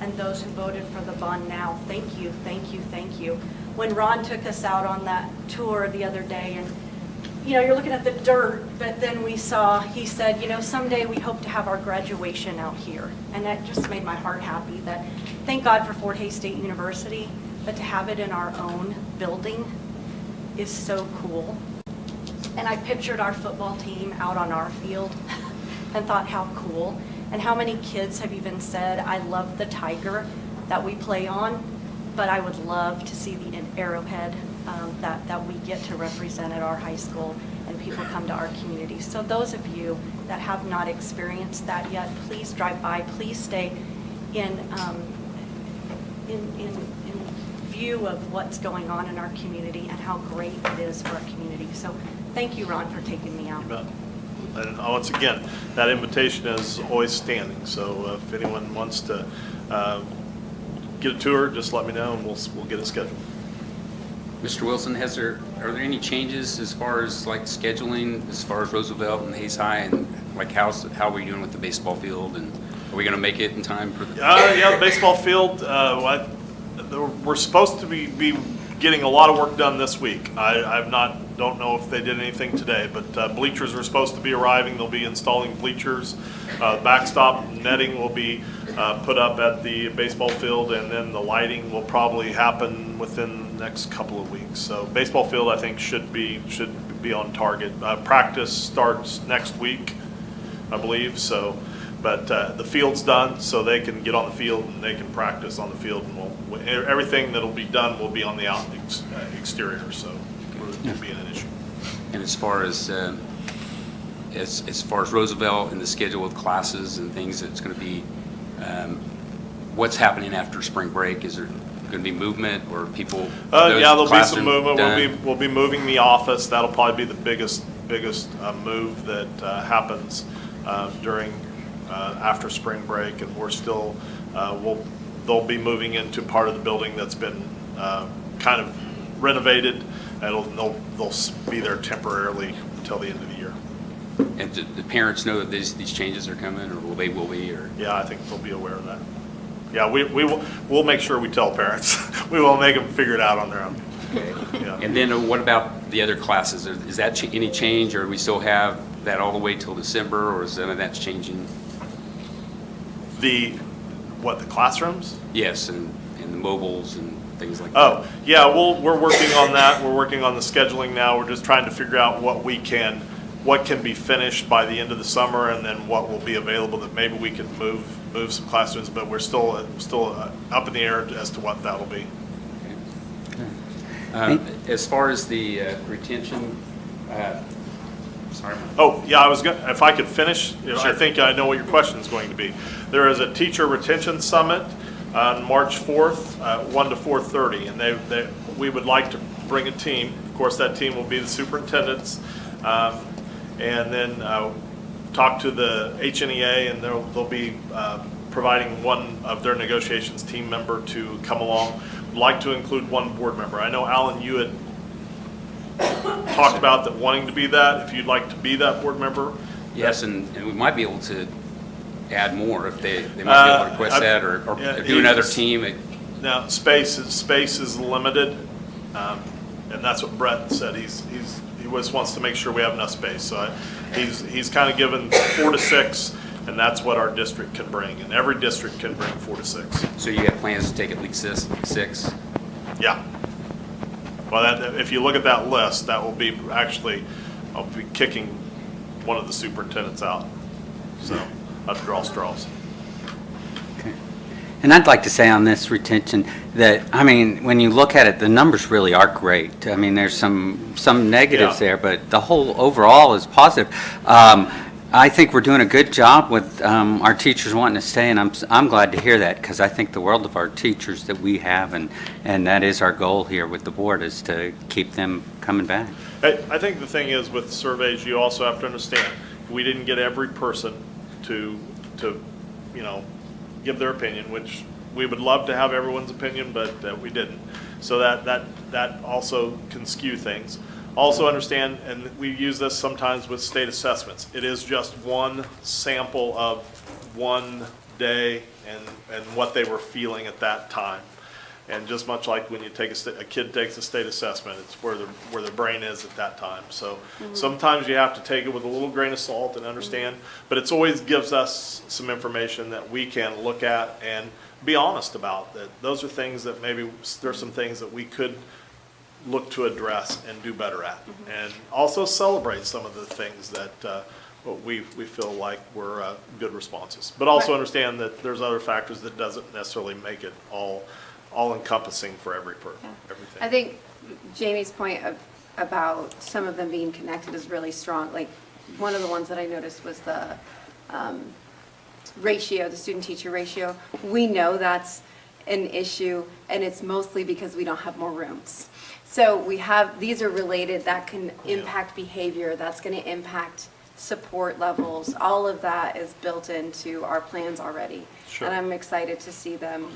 and those who voted for the bond now. Thank you, thank you, thank you. When Ron took us out on that tour the other day, and you're looking at the dirt, but then he said, someday we hope to have our graduation out here. And that just made my heart happy that, thank God for Fort Hays State University, but to have it in our own building is so cool. And I pictured our football team out on our field and thought how cool. And how many kids have even said, I love the Tiger that we play on, but I would love to see the Arrowhead that we get to represent at our high school, and people come to our community. So those of you that have not experienced that yet, please drive by, please stay in view of what's going on in our community and how great it is for our community. So thank you, Ron, for taking me out. You bet. And once again, that invitation is always standing. So if anyone wants to get a tour, just let me know and we'll get it scheduled. Mr. Wilson, are there any changes as far as like scheduling, as far as Roosevelt and Hayes High, and like how are we doing with the baseball field, and are we going to make it in time for the? Yeah, the baseball field. We're supposed to be getting a lot of work done this week. Don't know if they did anything today, but bleachers are supposed to be arriving. They'll be installing bleachers. Backstop netting will be put up at the baseball field, and then the lighting will probably happen within the next couple of weeks. So baseball field, I think, should be on target. Practice starts next week, I believe. So, but the field's done, so they can get on the field and they can practice on the field, and everything that'll be done will be on the exterior. So it won't be an issue. And as far as Roosevelt and the schedule of classes and things, it's going to be what's happening after spring break? Is there going to be movement or people? Yeah, there'll be some movement. Done? We'll be moving the office. That'll probably be the biggest move that happens during after spring break, and we're still they'll be moving into part of the building that's been kind of renovated, and they'll be there temporarily until the end of the year. And do the parents know that these changes are coming, or will they be, or? Yeah, I think they'll be aware of that. Yeah, we'll make sure we tell parents. We won't make them figure it out on their own. Yeah. And then what about the other classes? Is that any change, or do we still have that all the way till December, or is none of that's changing? The classrooms? Yes, and the mobiles and things like that. Oh, yeah, we're working on that. We're working on the scheduling now. We're just trying to figure out what can be finished by the end of the summer, and then what will be available that maybe we can move some classrooms, but we're still up in the air as to what that'll be. As far as the retention, sorry. Oh, yeah, if I could finish, I Sure. think I know what your question is going to be. There is a teacher retention summit on March 4th, 1 to 4:30, and we would like to bring a team. Of course, that team will be the superintendents, and then talk to the HNEA, and they'll be providing one of their negotiations team member to come along. Would like to include one board member. I know, Alan, you had talked about that wanting to be that. If you'd like to be that board member. Yes, and we might be able to add more if they might be able to request that, or yeah, do another team. Now, space is limited, and that's what Brett said. He just wants to make sure we have enough space. So he's kind of given 4 to 6, and that's what our district can bring. And every district can bring 4 to 6. So you have plans to take at least 6? Yeah. Well, if you look at that list, that will be I'll be kicking one of the superintendents out. So I'll have to draw straws. Okay. And I'd like to say on this retention that, I mean, when you look at it, the numbers really are great. I mean, there's some negatives Yeah. there, but the whole overall is positive. I think we're doing a good job with our teachers wanting to stay, and I'm glad to hear that, because I think the world of our teachers that we have, and that is our goal here with the board, is to keep them coming back. I think the thing is with surveys, you also have to understand, we didn't get every person to give their opinion, which we would love to have everyone's opinion, but we didn't. So that also can skew things. Also understand, and we use this sometimes with state assessments, it is just one sample of one day and what they were feeling at that time. And just much like when you take a kid takes a state assessment, it's where their brain is at that time. So sometimes you have to take it with a little grain of salt and understand, but it always gives us some information that we can look at and be honest about. That those are things that maybe there's some things that we could look to address and do better at, and also celebrate some of the things that we feel like were good responses. But also understand that there's other factors that doesn't necessarily make it all encompassing for everything. I think Jamie's point about some of them being connected is really strong. Like, one of the ones that I noticed was the ratio, the student-teacher ratio. We know that's an issue, and it's mostly because we don't have more rooms. So these are related, that can impact behavior, that's going to impact support levels. All of that is built into our plans already. Sure. And I'm excited to see them,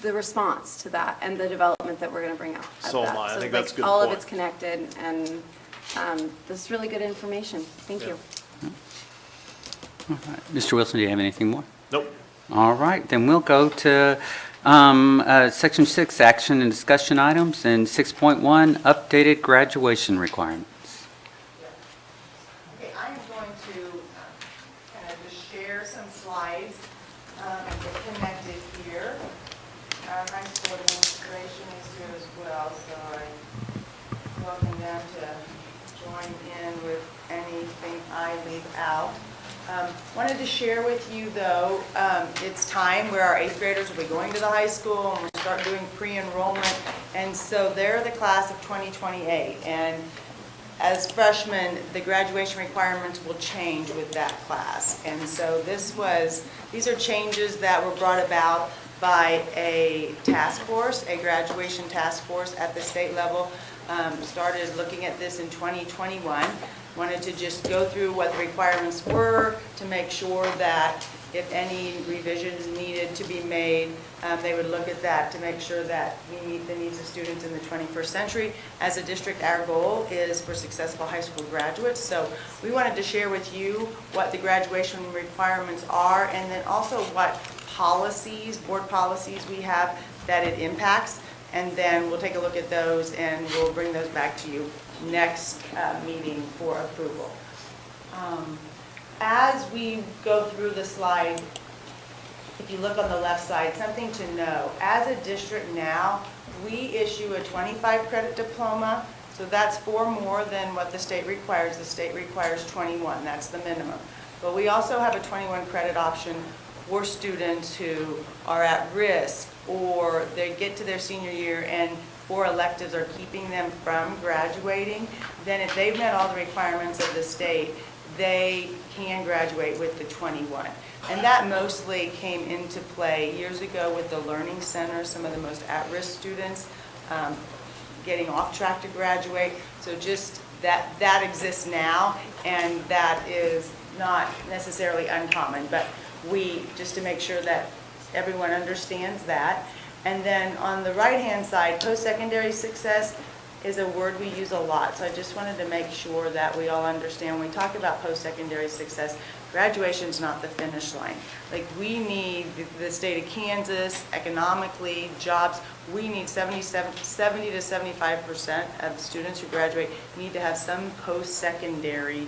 the response to that and the development that we're going to bring out. So am I. I think that's a good all of point. it's connected, and this is really good information. Thank you. All right. Mr. Wilson, do you have anything more? Nope. All right, then we'll go to Section 6, Action and Discussion Items, and 6.1, Updated Graduation Requirements. Okay, I'm going to kind of just share some slides and get connected here. My school administration is here as well, so I welcome them to join in with anything I leave out. Wanted to share with you, though, it's time where our 8th graders will be going to the high school, and we'll start doing pre-enrollment, and so they're the class of 2028. And as freshmen, the graduation requirements will change with that class. And so these are changes that were brought about by a task force, a graduation task force at the state level. Started looking at this in 2021. Wanted to just go through what the requirements were to make sure that if any revisions needed to be made, they would look at that to make sure that we meet the needs of students in the 21st century. As a district, our goal is for successful high school graduates. So we wanted to share with you what the graduation requirements are, and then also what policies, board policies we have that it impacts. And then we'll take a look at those and we'll bring those back to you next meeting for approval. As we go through the slide, if you look on the left side, something to know. As a district now, we issue a 25 credit diploma, so that's 4 more than what the state requires. The state requires 21, that's the minimum. But we also have a 21 credit option for students who are at risk, or they get to their senior year and 4 electives are keeping them from graduating. Then if they've met all the requirements of the state, they can graduate with the 21. And that mostly came into play years ago with the Learning Center, some of the most at-risk students getting off track to graduate. So just that exists now, and that is not necessarily uncommon, but just to make sure that everyone understands that. And then on the right-hand side, post-secondary success is a word we use a lot. So I just wanted to make sure that we all understand when we talk about post-secondary success, graduation's not the finish line. Like, we need the state of Kansas, economically, jobs, we need 70 to 75% of students who graduate need to have some post-secondary,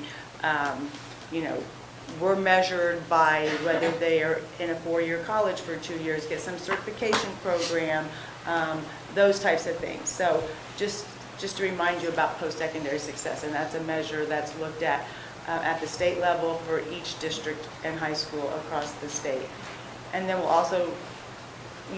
we're measured by whether they are in a 4-year college for 2 years, get some certification program, those types of things. So just to remind you about post-secondary success, and that's a measure that's looked at the state level for each district and high school across the state. And then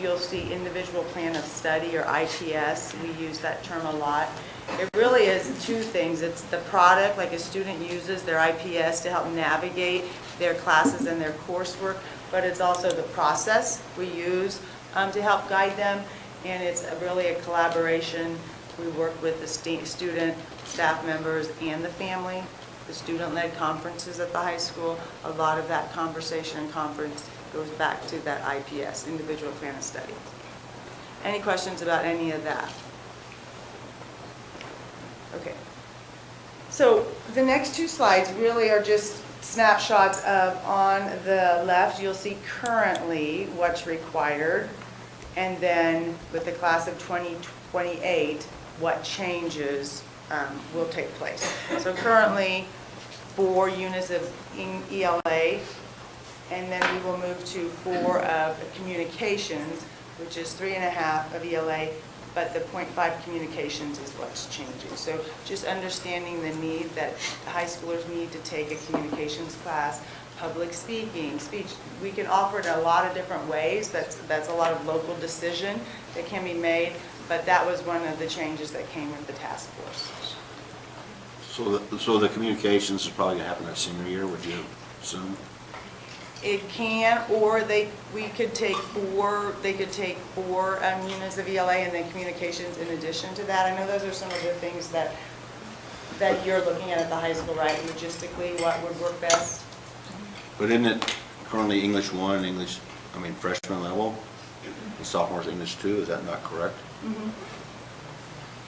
you'll see individual plan of study, or IPS. We use that term a lot. It really is 2 things. It's the product, like a student uses their IPS to help navigate their classes and their coursework, but it's also the process we use to help guide them, and it's really a collaboration. We work with the student, staff members, and the family. The student-led conferences at the high school, a lot of that conversation and conference goes back to that IPS, individual plan of study. Any questions about any of that? Okay. So the next 2 slides really are just snapshots of, on the left, you'll see currently what's required, and then with the class of 2028, what changes will take place. So currently, 4 units of ELA, and then we will move to 4 of communications, which is 3.5 of ELA, but the 0.5 communications is what's changing. So just understanding the need that high schoolers need to take a communications class, public speaking, speech. We can offer it a lot of different ways. That's a lot of local decision that can be made, but that was one of the changes that came with the task force. So the communications is probably gonna happen that senior year, would you assume? It can, or we could take 4, they could take 4 units of ELA and then communications in addition to that. I know those are some of the things that you're looking at the high school, right? Logistically, what would work best? But isn't it currently English 1, freshman level, and sophomores English 2, is that not correct? Mm-hmm.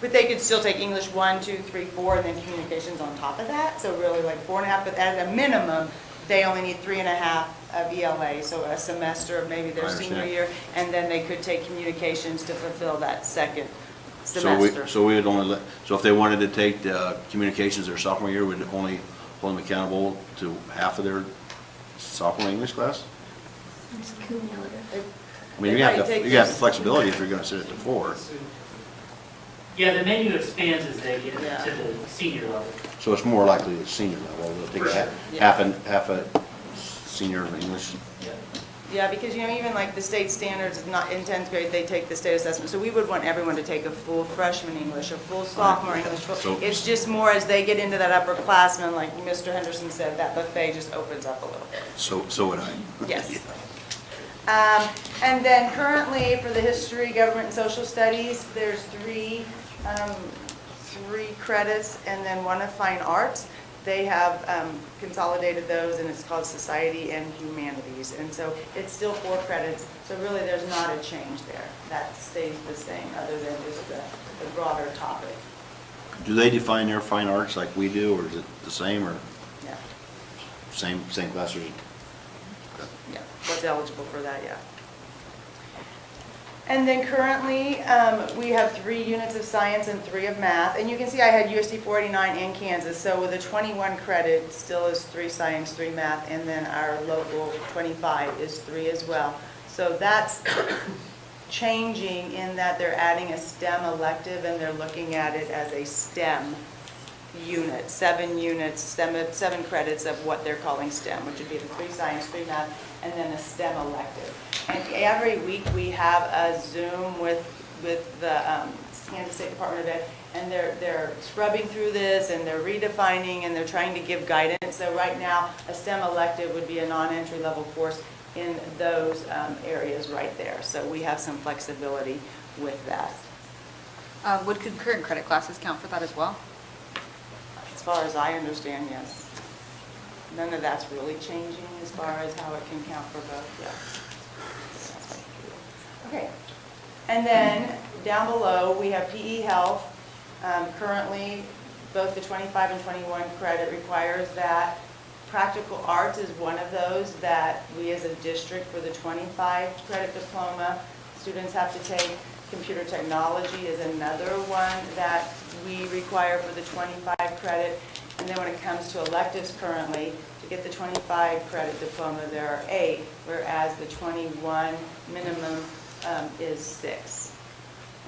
But they could still take English 1, 2, 3, 4, and then communications on top of that. So really like 4.5, but at a minimum, they only need 3.5 of ELA, so a semester of maybe their senior year, and then they could take communications to fulfill that second semester. So we would only so if they wanted to take communications their sophomore year, we'd only hold them accountable to half of their sophomore English class? It's cumulative. I mean, you have the flexibility if you're gonna set it to 4. Yeah, the menu expands as they get Yeah. to the senior level. So it's more likely at senior level, they'll take half a senior English. Yeah, because even like the state standards is not in 10th grade, they take the state assessment. So we would want everyone to take a full freshman English, a full sophomore English. It's just more as they get into that upperclassmen, like Mr. Henderson said, that buffet just opens up a little bit. So would I. Yes. And then currently for the history, government and social studies, there's 3 credits and then 1 of fine arts. they have consolidated those, and it's called Society and Humanities. And so it's still 4 credits, so really there's not a change there. That stays the same, other than just the broader topic. Do they define their fine arts like we do, or is it the same, or Yeah, same class? Or yeah, what's eligible for that, yeah. And then currently, we have 3 units of science and 3 of math. And you can see I had USD 489 and Kansas. So with a 21 credit, still is 3 science, 3 math, and then our local 25 is 3 as well. So that's changing in that they're adding a STEM elective, and they're looking at it as a STEM unit, 7 units, 7 credits of what they're calling STEM, which would be the 3 science, 3 math, and then a STEM elective. And every week we have a Zoom with the Kansas State Department of Ed, and they're scrubbing through this, and they're redefining, and they're trying to give guidance. So right now, a STEM elective would be a non-entry level course in those areas right there. So we have some flexibility with that. Would concurrent credit classes count for that as well? As far as I understand, yes. None of that's really changing as far as how it can count for both, yeah. Okay, and then down below, we have PE Health. Currently, both the 25 and 21 credit requires that. Practical Arts is one of those that we as a district, for the 25 credit diploma, students have to take. Computer Technology is another one that we require for the 25 credit. And then when it comes to electives currently, to get the 25 credit diploma, there are 8, whereas the 21 minimum is 6.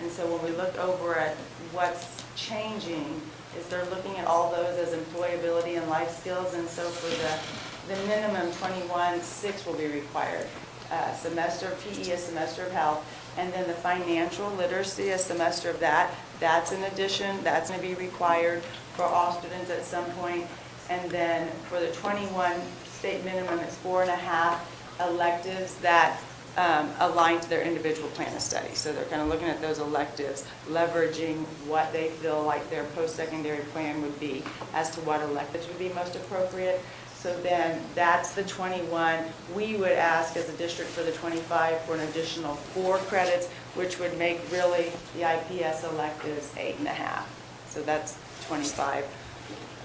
And so when we look over at what's changing, is they're looking at all those as employability and life skills. And so for the minimum 21, 6 will be required. A semester of PE, a semester of health, and then the financial literacy, a semester of that. That's an addition, that's going to be required for all students at some point. And then for the 21 state minimum, it's 4.5 electives that align to their individual plan of study. So they're kind of looking at those electives, leveraging what they feel like their post-secondary plan would be as to what electives would be most appropriate. So then that's the 21. We would ask as a district for the 25 for an additional 4 credits, which would make really the IPS electives 8.5. So that's 25.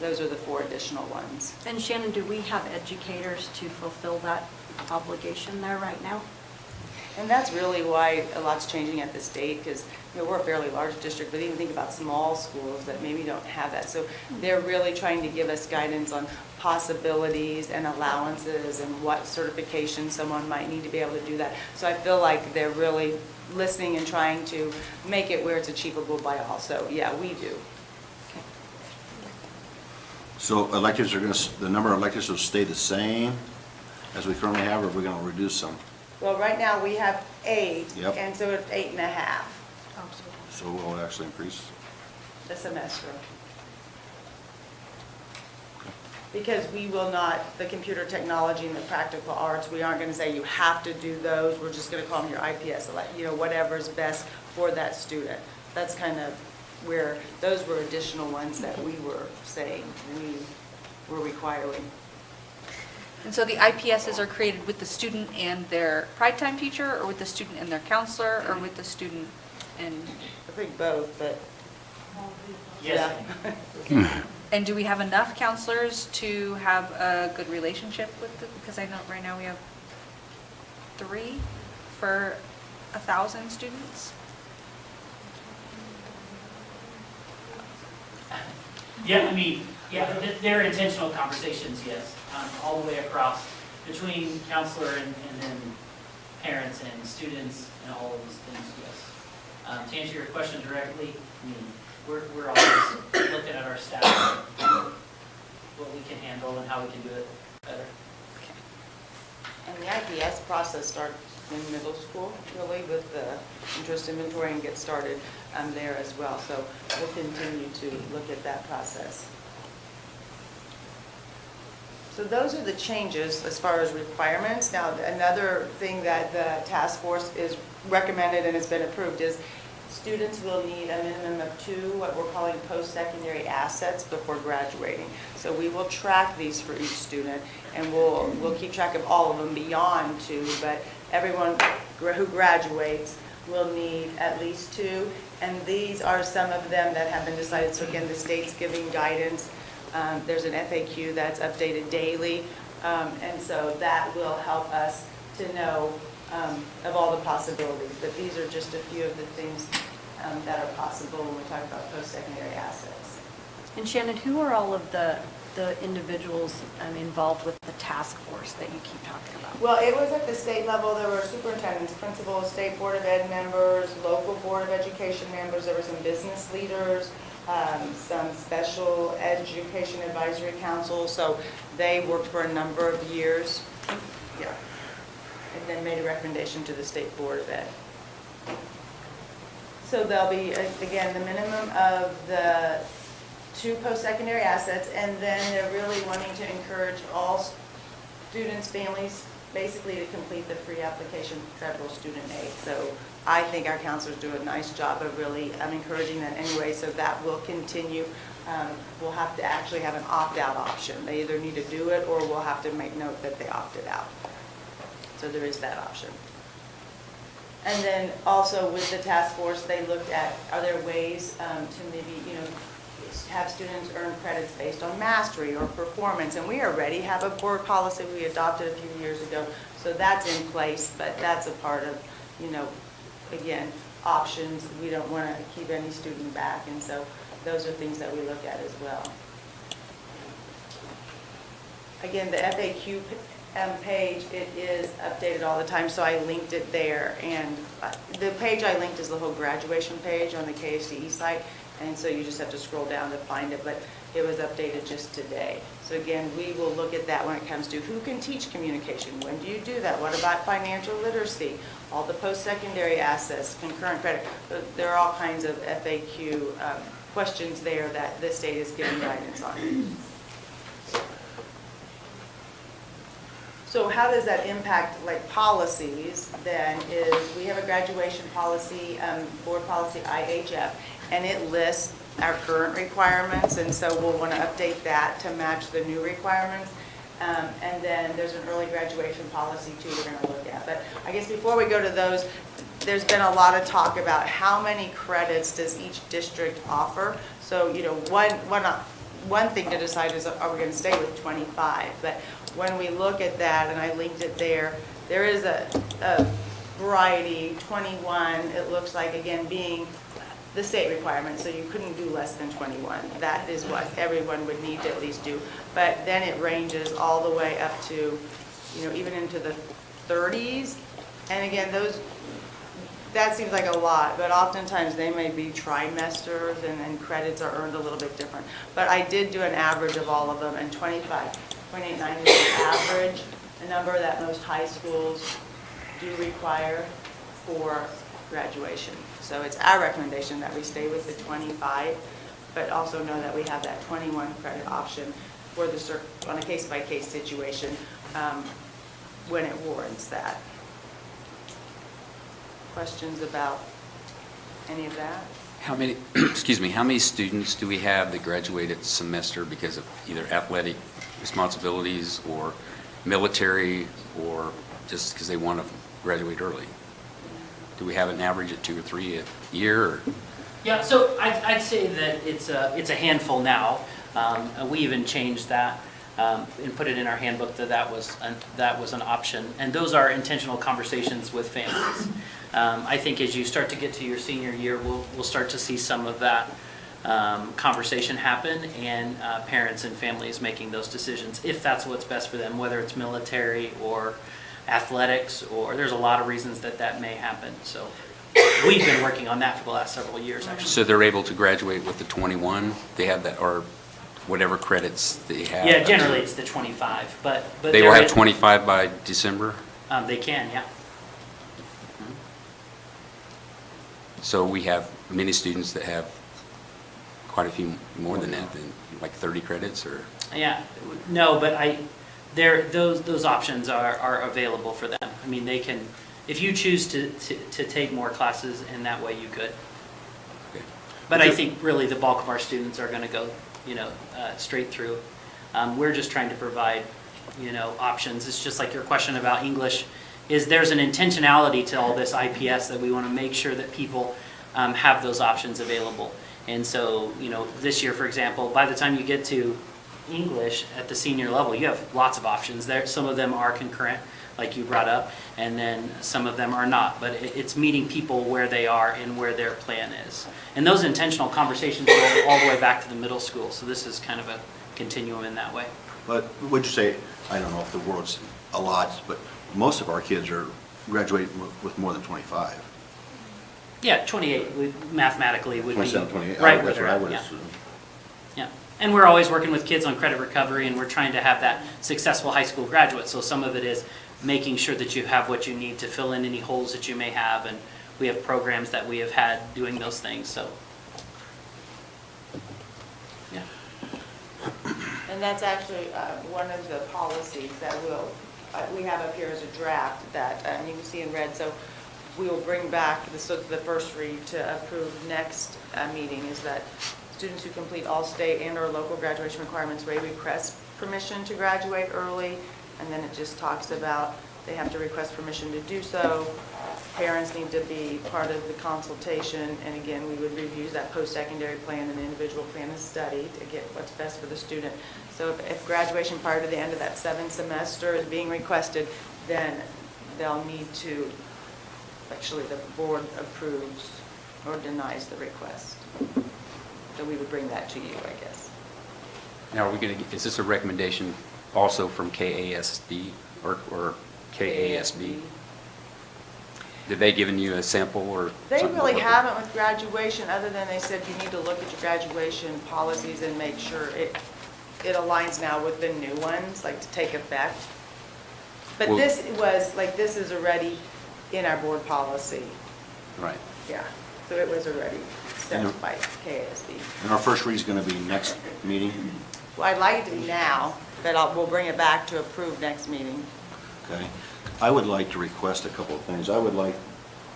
Those are the 4 additional ones. And Shannon, do we have educators to fulfill that obligation there right now? And that's really why a lot's changing at the state, because we're a fairly large district, but even think about small schools that maybe don't have that. So they're really trying to give us guidance on possibilities and allowances and what certification someone might need to be able to do that. So I feel like they're really listening and trying to make it where it's achievable by all. So yeah, we do. So electives are going to, the number of electives will stay the same as we currently have, or are we going to reduce some? Well, right now we have 8, Yep. and so it's 8.5 So will it actually increase? a semester. Because we will not, the computer technology and the practical arts, we aren't going to say you have to do those. We're just going to call them your IPS, whatever's best for that student. That's kind of where, those were additional ones that we were saying we were requiring. And so the IPSs are created with the student and their pride time teacher, or with the student and their counselor, or with the student and, I think both, but Yes. yeah. and do we have enough counselors to have a good relationship with the, because I know right now we have 3 for 1,000 students? Yeah, I mean, yeah, there are intentional conversations, yes, all the way across between counselor and then parents and students and all of those things, yes. To answer your question directly, I mean, we're always looking at our staff, what we can handle and how we can do it better. And the IPS process starts in middle school, really, with the interest inventory, and get started there as well. So we'll continue to look at that process. So those are the changes as far as requirements. Now, another thing that the task force is recommended and has been approved is students will need a minimum of 2, what we're calling post-secondary assets before graduating. So we will track these for each student, and we'll keep track of all of them beyond 2, but everyone who graduates will need at least 2, and these are some of them that have been decided. So again, the state's giving guidance. There's an FAQ that's updated daily, and so that will help us to know of all the possibilities. But these are just a few of the things that are possible when we talk about post-secondary assets. And Shannon, who are all of the individuals involved with the task force that you keep talking about? Well, it was at the state level. There were superintendents, principals, state board of ed members, local board of education members. There were some business leaders, some special education advisory councils. So they worked for a number of years. Yeah. And then made a recommendation to the state board of ed. So there'll be, again, the minimum of the 2 post-secondary assets, and then they're really wanting to encourage all students, families, basically to complete the free application for federal student aid. So I think our counselors do a nice job of really encouraging that anyway, so that will continue. We'll have to actually have an opt-out option. They either need to do it, or we'll have to make note that they opted out. So there is that option. And then also with the task force, they looked at, are there ways to maybe, have students earn credits based on mastery or performance? And we already have a board policy we adopted a few years ago, so that's in place, but that's a part of, again, options. We don't want to keep any student back, and so those are things that we look at as well. Again, the FAQ page, it is updated all the time, so I linked it there. And the page I linked is the whole graduation page on the KSCE site, and so you just have to scroll down to find it, but it was updated just today. So again, we will look at that when it comes to who can teach communication, when do you do that, what about financial literacy, all the post-secondary assets, concurrent credit. There are all kinds of FAQ questions there that the state is giving guidance on. So how does that impact policies then is we have a graduation policy, board policy IHF, and it lists our current requirements, and so we'll want to update that to match the new requirements. And then there's an early graduation policy too we're going to look at. But I guess before we go to those, there's been a lot of talk about how many credits does each district offer. So, one thing to decide is, are we going to stay with 25? But when we look at that, and I linked it there, there is a variety, 21, it looks like, again, being the state requirement, so you couldn't do less than 21. That is what everyone would need to at least do. But then it ranges all the way up to, even into the 30s. And again, that seems like a lot, but oftentimes they may be trimesters, and credits are earned a little bit different. But I did do an average of all of them, and 28.9 is the average, the number that most high schools do require for graduation. So it's our recommendation that we stay with the 25, but also know that we have that 21 credit option for on a case-by-case situation when it warrants that. Questions about any of that? How many, excuse me, how many students do we have that graduated semester because of either athletic responsibilities or military, or just because they want to graduate early? Do we have an average of 2 or 3 a year? Or? Yeah, so I'd say that it's a handful now. We even changed that and put it in our handbook that was an option. And those are intentional conversations with families. I think as you start to get to your senior year, we'll start to see some of that conversation happen, and parents and families making those decisions if that's what's best for them, whether it's military or athletics, or there's a lot of reasons that may happen. So we've been working on that for the last several years, actually. So they're able to graduate with the 21? They have that, or whatever credits they have? Yeah, generally it's the 25, but they will have 25 by December? They can, yeah. So we have many students that have quite a few more than that, than like 30 credits, or? Yeah, no, but those options are available for them. I mean, they can, if you choose to take more classes in that way, you could. But I think really the bulk of our students are going to go, straight through. We're just trying to provide, options. It's just like your question about English, there's an intentionality to all this IPS that we want to make sure that people have those options available. And so, this year, for example, by the time you get to English at the senior level, you have lots of options there. Some of them are concurrent, like you brought up, and then some of them are not. But it's meeting people where they are and where their plan is. And those intentional conversations go all the way back to the middle school. So this is kind of a continuum in that way. But would you say, I don't know if the word's a lot, but most of our kids are graduating with more than 25. Yeah, 28 mathematically would be 27, 28, right where that's they're what I at, would yeah. assume. Yeah, and we're always working with kids on credit recovery, and we're trying to have that successful high school graduate. So some of it is making sure that you have what you need to fill in any holes that you may have, and we have programs that we have had doing those things, so. Yeah. And that's actually one of the policies that we have up here as a draft that you can see in red. So we will bring back the first read to approve next meeting is that students who complete all state and/or local graduation requirements may request permission to graduate early. And then it just talks about they have to request permission to do so. Parents need to be part of the consultation. And again, we would review that post-secondary plan and individual plan of study to get what's best for the student. So if graduation prior to the end of that 7th semester is being requested, then they'll need to, actually the board approves or denies the request. So we would bring that to you, I guess. Now, is this a recommendation also from KASD or KASB? Did they given you a sample or They something? really haven't with graduation, other than they said you need to look at your graduation policies and make sure it aligns now with the new ones, like to take effect. But Well- this was, like, this is already in our board policy. Right. Yeah, so it was already set And- by KASB. And our first read is going to be next meeting, Well, I'd like it to be now, but we'll bring it back to approve next meeting. okay? I would like to request a couple of things. I would like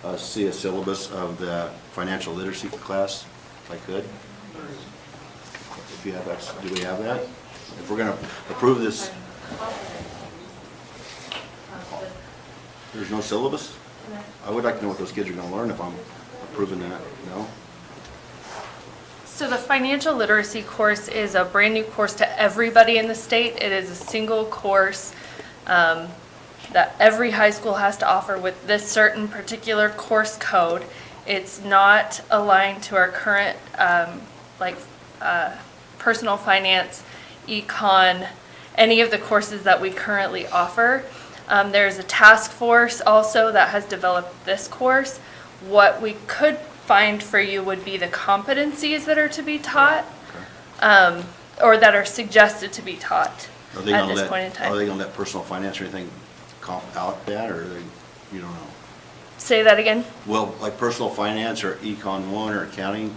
to see a syllabus of the financial literacy class, if I could. If you have that, do we have that? If we're going to approve this, there's no syllabus? I would like to know what those kids are going to learn if I'm approving that, no? So the financial literacy course is a brand new course to everybody in the state. It is a single course that every high school has to offer with this certain particular course code. It's not aligned to our current personal finance, econ, any of the courses that we currently offer. There's a task force also that has developed this course. What we could find for you would be the competencies that are to be taught, or that are suggested to be taught Are they at gonna this point in Are time. they going to let personal finance or anything comp out that, or you don't know? Say that again? Well, like personal finance or econ 1 or accounting,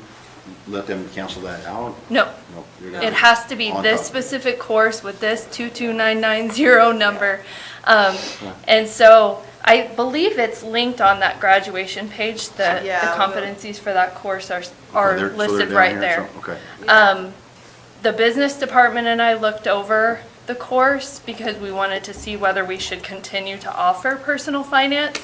let them cancel that out? No. No, you're gonna It has to be on this top. specific course with this 22990 number. And so I believe it's linked on that graduation page. The Yeah, competencies for that course are So they're listed down right here, there. so- Okay. The business department and I looked over the course because we wanted to see whether we should continue to offer personal finance.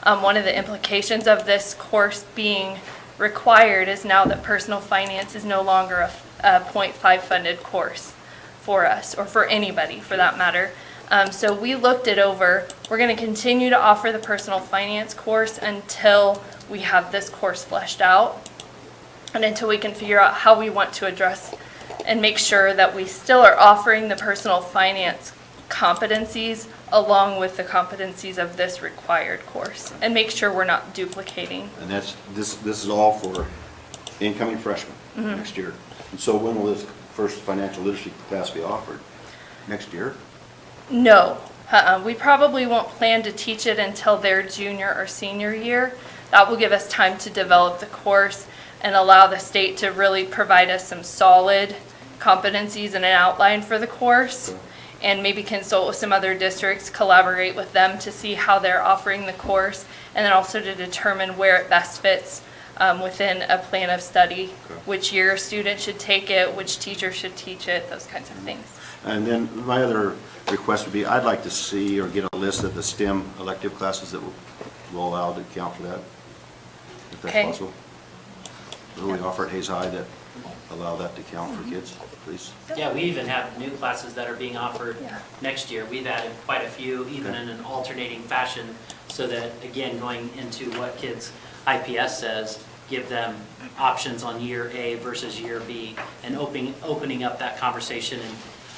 One of the implications of this course being required is now that personal finance is no longer a .5 funded course for us, or for anybody for that matter. So we looked it over. We're going to continue to offer the personal finance course until we have this course fleshed out, and until we can figure out how we want to address and make sure that we still are offering the personal finance competencies along with the competencies of this required course, and make sure we're not duplicating. And this is all for incoming freshmen Mm-hmm. next year. And so when will this first financial literacy class be offered? Next year? No, we probably won't plan to teach it until their junior or senior year. That will give us time to develop the course and allow the state to really provide us some solid competencies and an outline for the course. And maybe consult with some other districts, collaborate with them to see how they're offering the course, and then also to determine where it best fits within a plan of study, Okay. which year a student should take it, which teacher should teach it, those kinds of things. And then my other request would be, I'd like to see or get a list of the STEM elective classes that will allow to count for that, if that's Okay. possible. Who we offer at Hayes High that allow that to count for kids, please? Yeah, we even have new classes that are being offered Yeah. next year. We've added quite a few, even Okay. in an alternating fashion, so that, again, going into what kids' IPS says, give them options on year A versus year B, and opening up that conversation.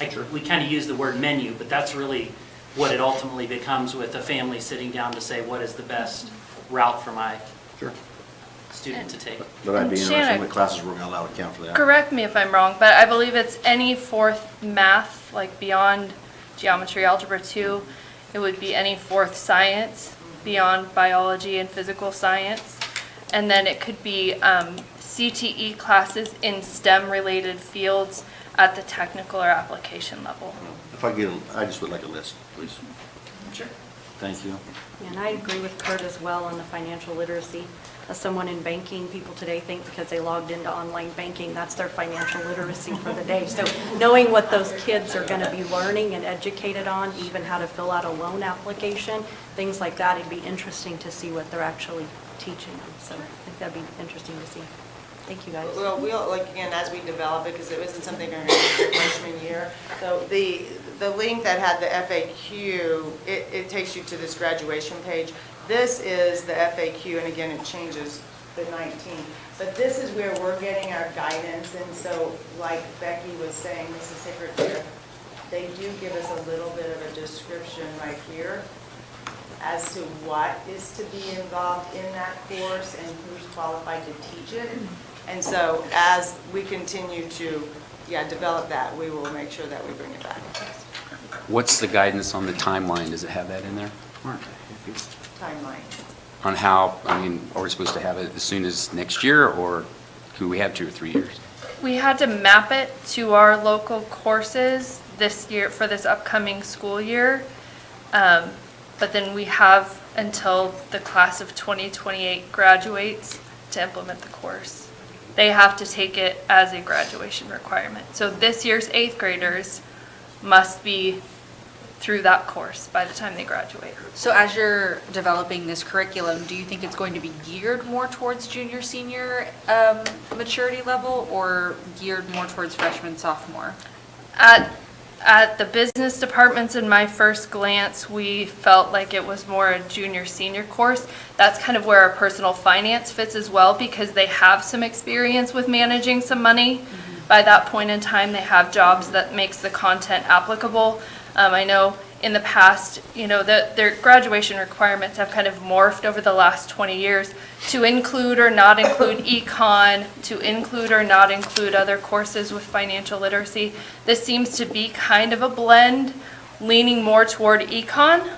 And we kind of use the word menu, but that's really what it ultimately becomes with a family sitting down to say, what is the best route for my Sure. student to take? But I'd be interested in Shannon- what classes we're going to allow to count for that. Correct me if I'm wrong, but I believe it's any fourth math, like beyond geometry, algebra 2. It would be any fourth science beyond biology and physical science. And then it could be CTE classes in STEM-related fields at the technical or application level. If I get, I just would like a list, please. Sure. Thank you. And I agree with Kurt as well on the financial literacy. As someone in banking, people today think because they logged into online banking, that's their financial literacy for the day. So knowing what those kids are going to be learning and educated on, even how to fill out a loan application, things like that, it'd be interesting to see what they're actually teaching them. So I think that'd be interesting to see. Thank you, guys. Well, we'll, like, again, as we develop it, because it wasn't something during your freshman year, so the link that had the FAQ, it takes you to this graduation page. This is the FAQ, and again, it changes the 19. But this is where we're getting our guidance, and so, like Becky was saying, Mrs. Hickert there, they do give us a little bit of a description right here as to what is to be involved in that course and who's qualified to teach it. And so as we continue to, develop that, we will make sure that we bring it back. What's the guidance on the timeline? Does it have that in there? Timeline. On how, I mean, are we supposed to have it as soon as next year, or could we have 2 or 3 years? We had to map it to our local courses this year, for this upcoming school year. But then we have until the class of 2028 graduates to implement the course. They have to take it as a graduation requirement. So this year's 8th graders must be through that course by the time they graduate. So as you're developing this curriculum, do you think it's going to be geared more towards junior, senior maturity level, or geared more towards freshman, sophomore? At the business departments, in my first glance, we felt like it was more a junior, senior course. That's kind of where our personal finance fits as well, because they have some experience with managing some money. By that point in time, they have jobs that makes the content applicable. I know in the past, their graduation requirements have kind of morphed over the last 20 years to include or not include econ, to include or not include other courses with financial literacy. This seems to be kind of a blend, leaning more toward econ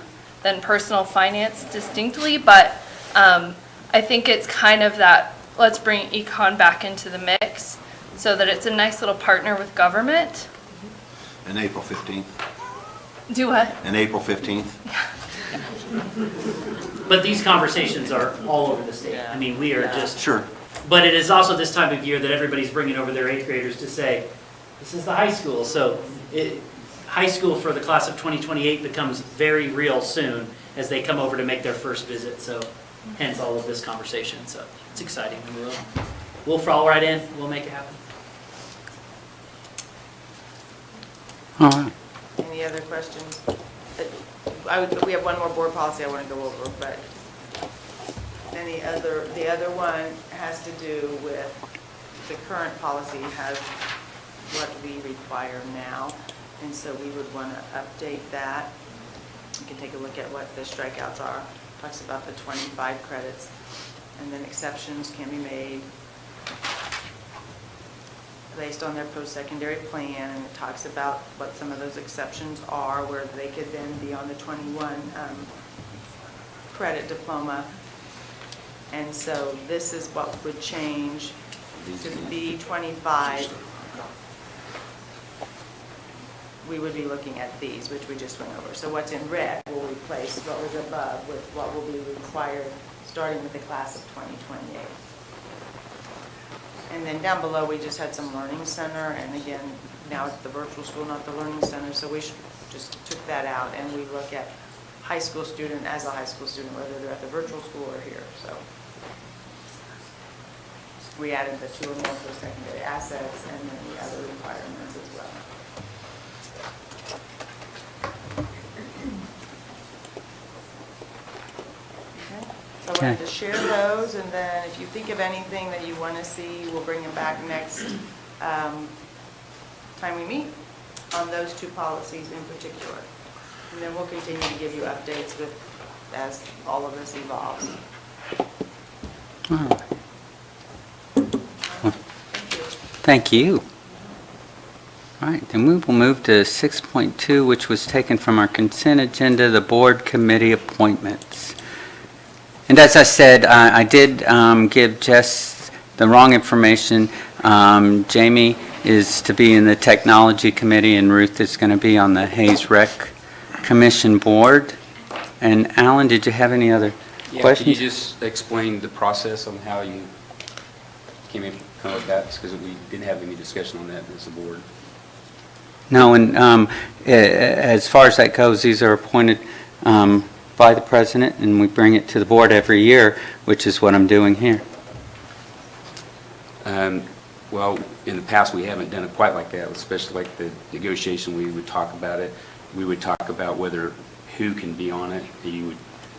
than personal finance distinctly, but I think it's kind of that, let's bring econ back into the mix so that it's a nice little partner with government. And April 15th. Do what? And April 15th. But these conversations are all over the state. I mean, we are just. Sure. But it is also this time of year that everybody's bringing over their 8th graders to say, this is the high school. So high school for the class of 2028 becomes very real soon as they come over to make their first visit. So hence all of this conversation. So it's exciting. And we'll fall right in. We'll make it happen. All right. Any other questions? We have one more board policy I want to go over, but the other one has to do with, the current policy has what we require now, and so we would want to update that. You can take a look at what the strikeouts are. Talks about the 25 credits, and then exceptions can be made based on their post-secondary plan, and it talks about what some of those exceptions are, where they could then be on the 21 credit diploma. And so this is what would change to be 25. We would be looking at these, which we just went over. So what's in red will replace what was above with what will be required, starting with the class of 2028. And then down below, we just had some learning center, and again, now it's the virtual school, not the learning center, so we just took that out, and we look at high school student as a high school student, whether they're at the virtual school or here, so. We added the 2 or more post-secondary assets and then the other requirements as well. Okay, so I wanted to share those, and then if you think of anything that you want to see, we'll bring them back next time we meet on those 2 policies in particular. And then we'll continue to give you updates as all of this evolves. All right. Thank you. All right, then we will move to 6.2, which was taken from our consent agenda, the board committee appointments. And as I said, I did give Jess the wrong information. Jamie is to be in the technology committee, and Ruth is going to be on the Hayes Rec Commission board. And Alan, did you have any other questions? Could you just explain the process on how you came up with that? Because we didn't have any discussion on that as a board. No, and as far as that goes, these are appointed by the president, and we bring it to the board every year, which is what I'm doing here. Well, in the past, we haven't done it quite like that, especially like the negotiation, we would talk about it. We would talk about who can be on it.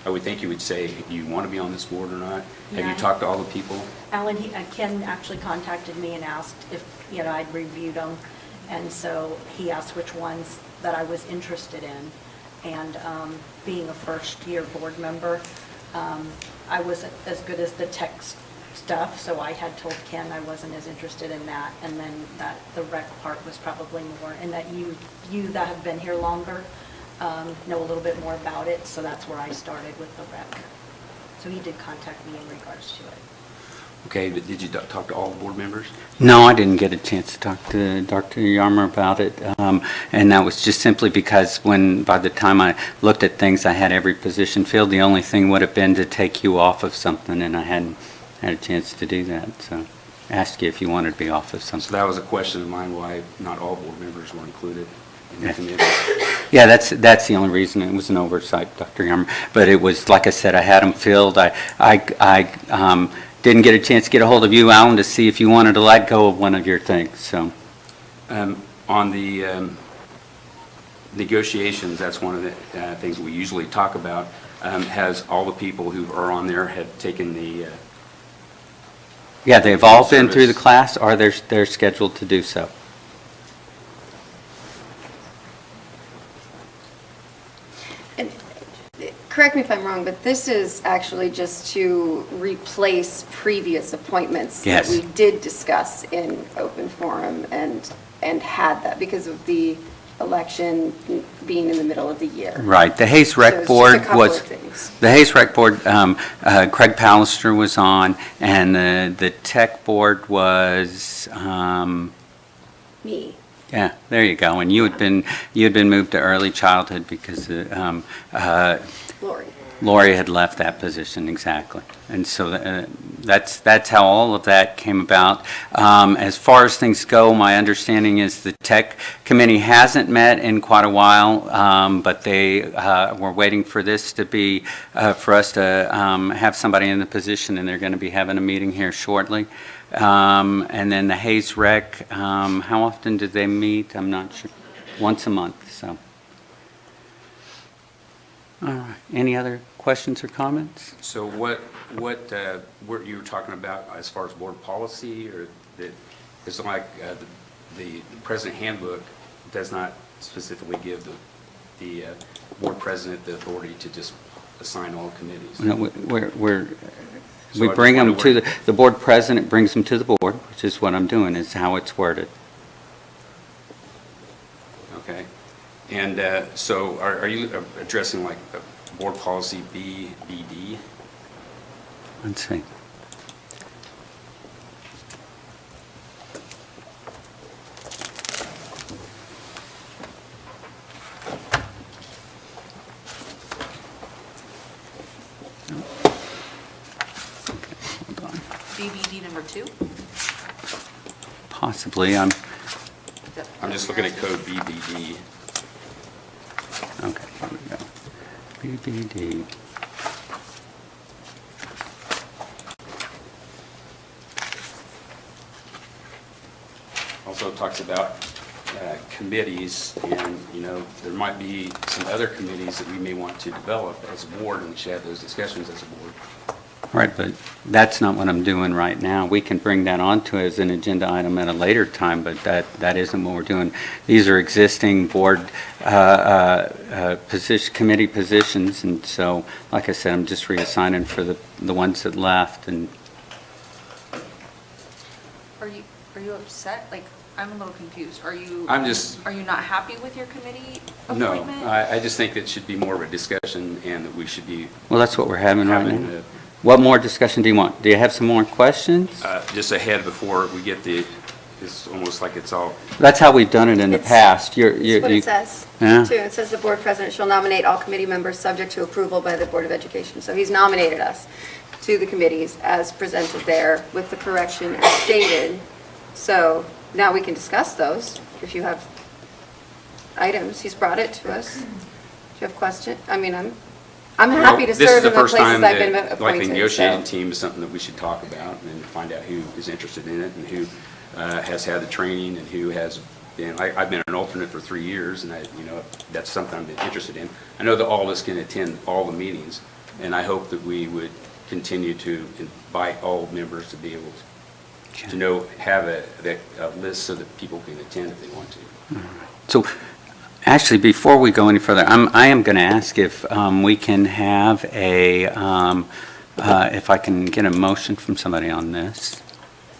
I would think you would say, do you want to be on this board or not? Have you talked to all the people? Alan, Ken actually contacted me and asked if, I'd reviewed them. And so he asked which ones that I was interested in. And being a first-year board member, I wasn't as good as the tech stuff, so I had told Ken I wasn't as interested in that. And then that the rec part was probably more, and that you that have been here longer know a little bit more about it, so that's where I started with the rec. So he did contact me in regards to it. Okay, but did you talk to all the board members? No, I didn't get a chance to talk to Dr. Yarmer about it, and that was just simply because by the time I looked at things, I had every position filled. The only thing would have been to take you off of something, and I hadn't had a chance to do that, so I asked you if you wanted to be off of something. So that was a question of mine, why not all board members were included in the committee. Yeah, that's the only reason. It was an oversight, Dr. Yarmer. But it was, like I said, I had them filled. I didn't get a chance to get a hold of you, Alan, to see if you wanted to let go of one of your things, so. On the negotiations, that's one of the things we usually talk about. Has all the people who are on there have taken the Yeah, they've all been through the service? class, or they're scheduled to do so. And correct me if I'm wrong, but this is actually just to replace previous appointments Yes. that we did discuss in open forum and had that because of the election being in the middle of the year. Right, the Hayes So Rec it's just a Board couple was, of things. the Hayes Rec Board, Craig Pallister was on, and the Tech Board was, Me. yeah, there you go, and you had been moved to early childhood because Lori. Lori had left that position, exactly. And so that's how all of that came about. As far as things go, my understanding is the tech committee hasn't met in quite a while, but they were waiting for this to be, for us to have somebody in the position, and they're going to be having a meeting here shortly. And then the Hayes Rec, how often do they meet? I'm not sure. Once a month, so. All right. Any other questions or comments? So what you were talking about as far as board policy, or that, it's like the president handbook does not specifically give the board president the authority to just assign all committees. No, we So I bring just them wonder to the board president brings them to the board, which is what I'm doing, is how it's worded. Okay. And so are you addressing like board policy BBD? Let's see. BBD number 2? possibly. I'm just looking at code BBD. Okay, here we go. BBD. Also talks about committees, and, you know, there might be some other committees that we may want to develop as a board, and we should have those discussions as a board. Right, but that's not what I'm doing right now. We can bring that onto as an agenda item at a later time, but that isn't what we're doing. These are existing board committee positions, and so, like I said, I'm just reassigning for the ones that left, and Are you upset? Like, I'm a little confused. Are you not happy with your committee No, appointment? I just think it should be more of a discussion, and that we should be well, that's what we're having right having now. What more discussion do you want? Do you have some more questions? just ahead before we get it's almost like it's all, That's how we've done it in the It's- past. That's what it says, Yeah. too. It says the board president shall nominate all committee members subject to approval by the Board of Education. So he's nominated us to the committees as presented there with the correction as stated. So now we can discuss those if you have items. He's brought it to us. Do you have questions? I mean, I'm happy to serve in the places I've been This is the first time that, like, appointed. the negotiating so. team is something that we should talk about and find out who is interested in it and who has had the training and who has been, I've been an alternate for 3 years, and that's something I'm interested in. I know that all of us can attend all the meetings, and I hope that we would continue to invite all members to be able to have a list so that people can attend if they want to. So, actually, before we go any further, I am going to ask if we can have if I can get a motion from somebody on this.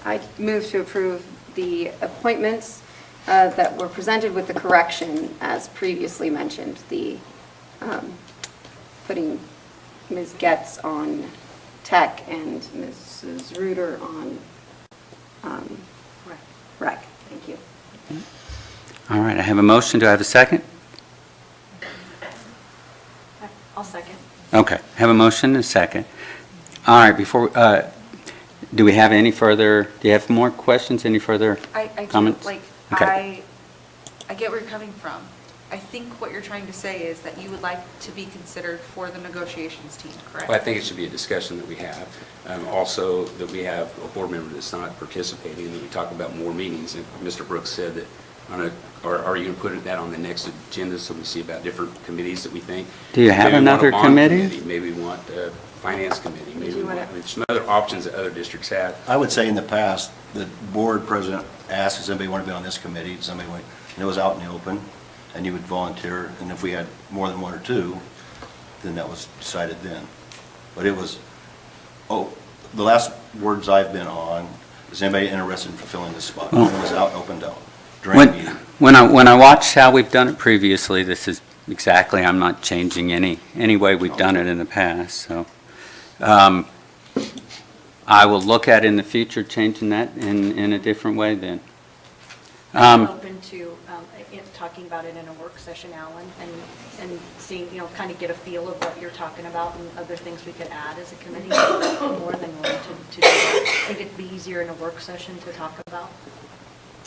I move to approve the appointments that were presented with the correction as previously mentioned, the putting Ms. Getz on tech and Mrs. Reuter on rec. Thank you. All right, I have a motion. Do I have a second? I'll second. Okay, have a motion and a second. All right, do we have any further, do you have more questions, any further I do, comments? like, Okay. I get where you're coming from. I think what you're trying to say is that you would like to be considered for the negotiations team, correct? Well, I think it should be a discussion that we have. Also, that we have a board member that's not participating, and that we talk about more meetings. And Mr. Brooks said that or are you going to put that on the next agenda so we see about different committees that we think? Do you have Maybe we want a another bond committee? Maybe we want a finance committee, maybe we want, some other options that other districts have. I would say in the past, the board president asked, does anybody want to be on this committee? Does somebody want, and it was out in the open, and you would volunteer, and if we had more than one or two, then that was decided then. But it was, the last words I've been on, is anybody interested in fulfilling this spot? And it was out and opened out during the meeting. When I watched how we've done it previously, this is exactly, I'm not changing any way we've done it in the past, so. I will look at in the future changing that in a different way then. I'm open to talking about it in a work session, Alan, and seeing, kind of get a feel of what you're talking about and other things we could add as a committee. I'm more than willing to do that. I think it'd be easier in a work session to talk about.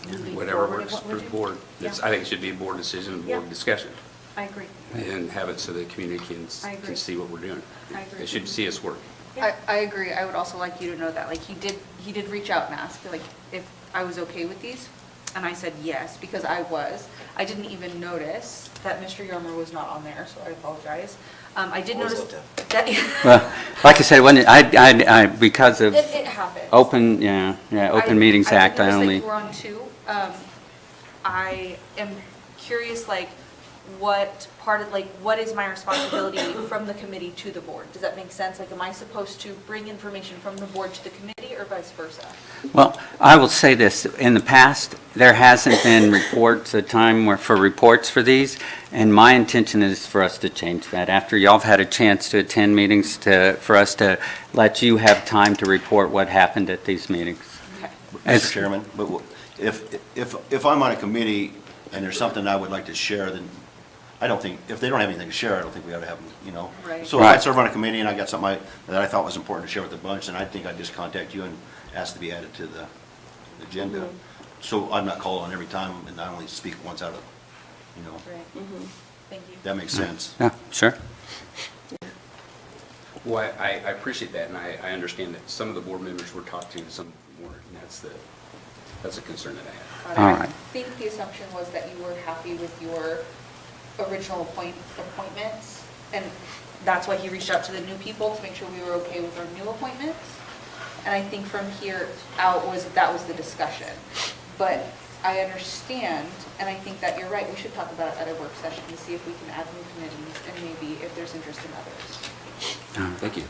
moving Whatever forward. works What for would the you- board. Yeah. I think it should be a board decision, a board Yeah. discussion, I agree. and have it so the community I agree. can see what we're doing. I agree. They should see us work. I agree. I would also like you to know that, like, he did reach out and ask, like, if I was okay with these, and I said yes, because I was. I didn't even notice that Mr. Yarmer was not on there, so I apologize. I did notice that. Well, like I said, I because of It happens. Open Meetings Act, I did notice only. that you were on two. I am curious, like, what is my responsibility from the committee to the board? Does that make sense? Like, am I supposed to bring information from the board to the committee or vice versa? Well, I will say this, in the past, there hasn't been a time for reports for these, and my intention is for us to change that. After y'all have had a chance to attend meetings, for us to let you have time to report what happened at these meetings. Mr. Chairman, but if I'm on a committee and there's something I would like to share, then I don't think, if they don't have anything to share, I don't think we ought to have them, Right. So if I serve on a committee and I got something that I thought was important to share with the bunch, then I think I'd just contact you and ask to be added to the agenda. so I'm not called on every time and I only speak once out of, you know, Thank you. that makes sense. Yeah, sure. Well, I appreciate that, and I understand that some of the board members were talked to, some weren't, and that's a concern that I have. All I right. think the assumption was that you were happy with your original appointments, and that's why he reached out to the new people to make sure we were okay with our new appointments. And I think from here out that was the discussion. But I understand, and I think that you're right, we should talk about it at a work session to see if we can add new committees and maybe if there's interest in others. Thank you.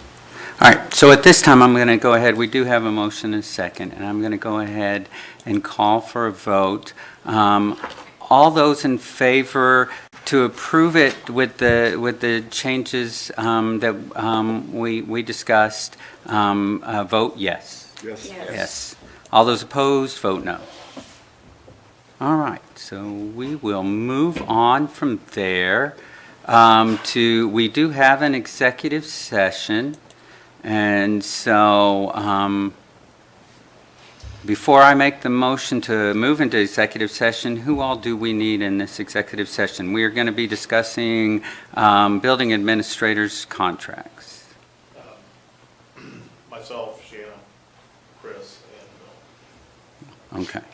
All right, so at this time, I'm going to go ahead, we do have a motion and a second, and I'm going to go ahead and call for a vote. All those in favor to approve it with the changes that we discussed, vote yes. Yes. Yes. All those opposed, vote no. All right, so we will move on from there we do have an executive session. And so before I make the motion to move into executive session, who all do we need in this executive session? We are going to be discussing building administrators' contracts. Myself, Shanna, Chris, and Bill. Okay.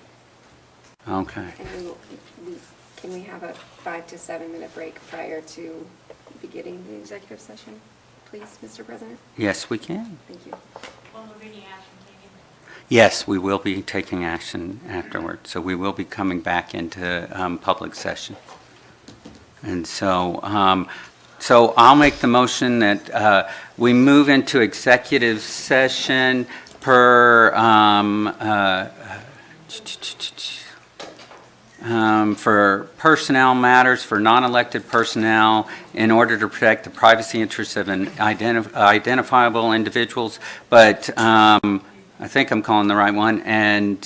Okay. And can we have a 5 to 7 minute break prior to beginning the executive session, please, Mr. President? Yes, we can. Thank you. Will there be any action taken? Yes, we will be taking action afterward. So we will be coming back into public session. And so, so I'll make the motion that we move into executive session per for personnel matters for non-elected personnel in order to protect the privacy interests of identifiable individuals. But I think I'm calling the right one. And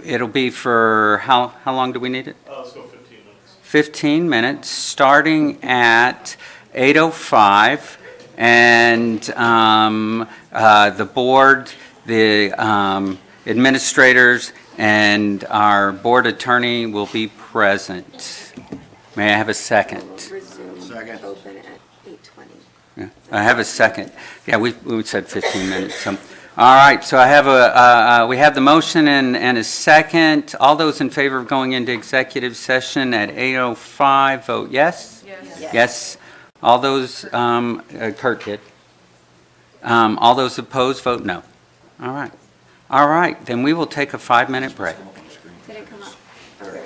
it'll be for how long do we need it? Let's go 15 minutes. 15 minutes, starting at 8:05. And the board, the administrators, and our board attorney will be present. May I have a second? Resume. Second. Open at 8:20. Yeah, I have a second. Yeah, we said 15 minutes. So, all right, so I have we have the motion and a second. All those in favor of going into executive session at 8:05, vote yes? Yes. Yes. All those, Kurt did. All those opposed, vote no. All right. All right, then we will take a 5-minute break. Didn't come up. Okay.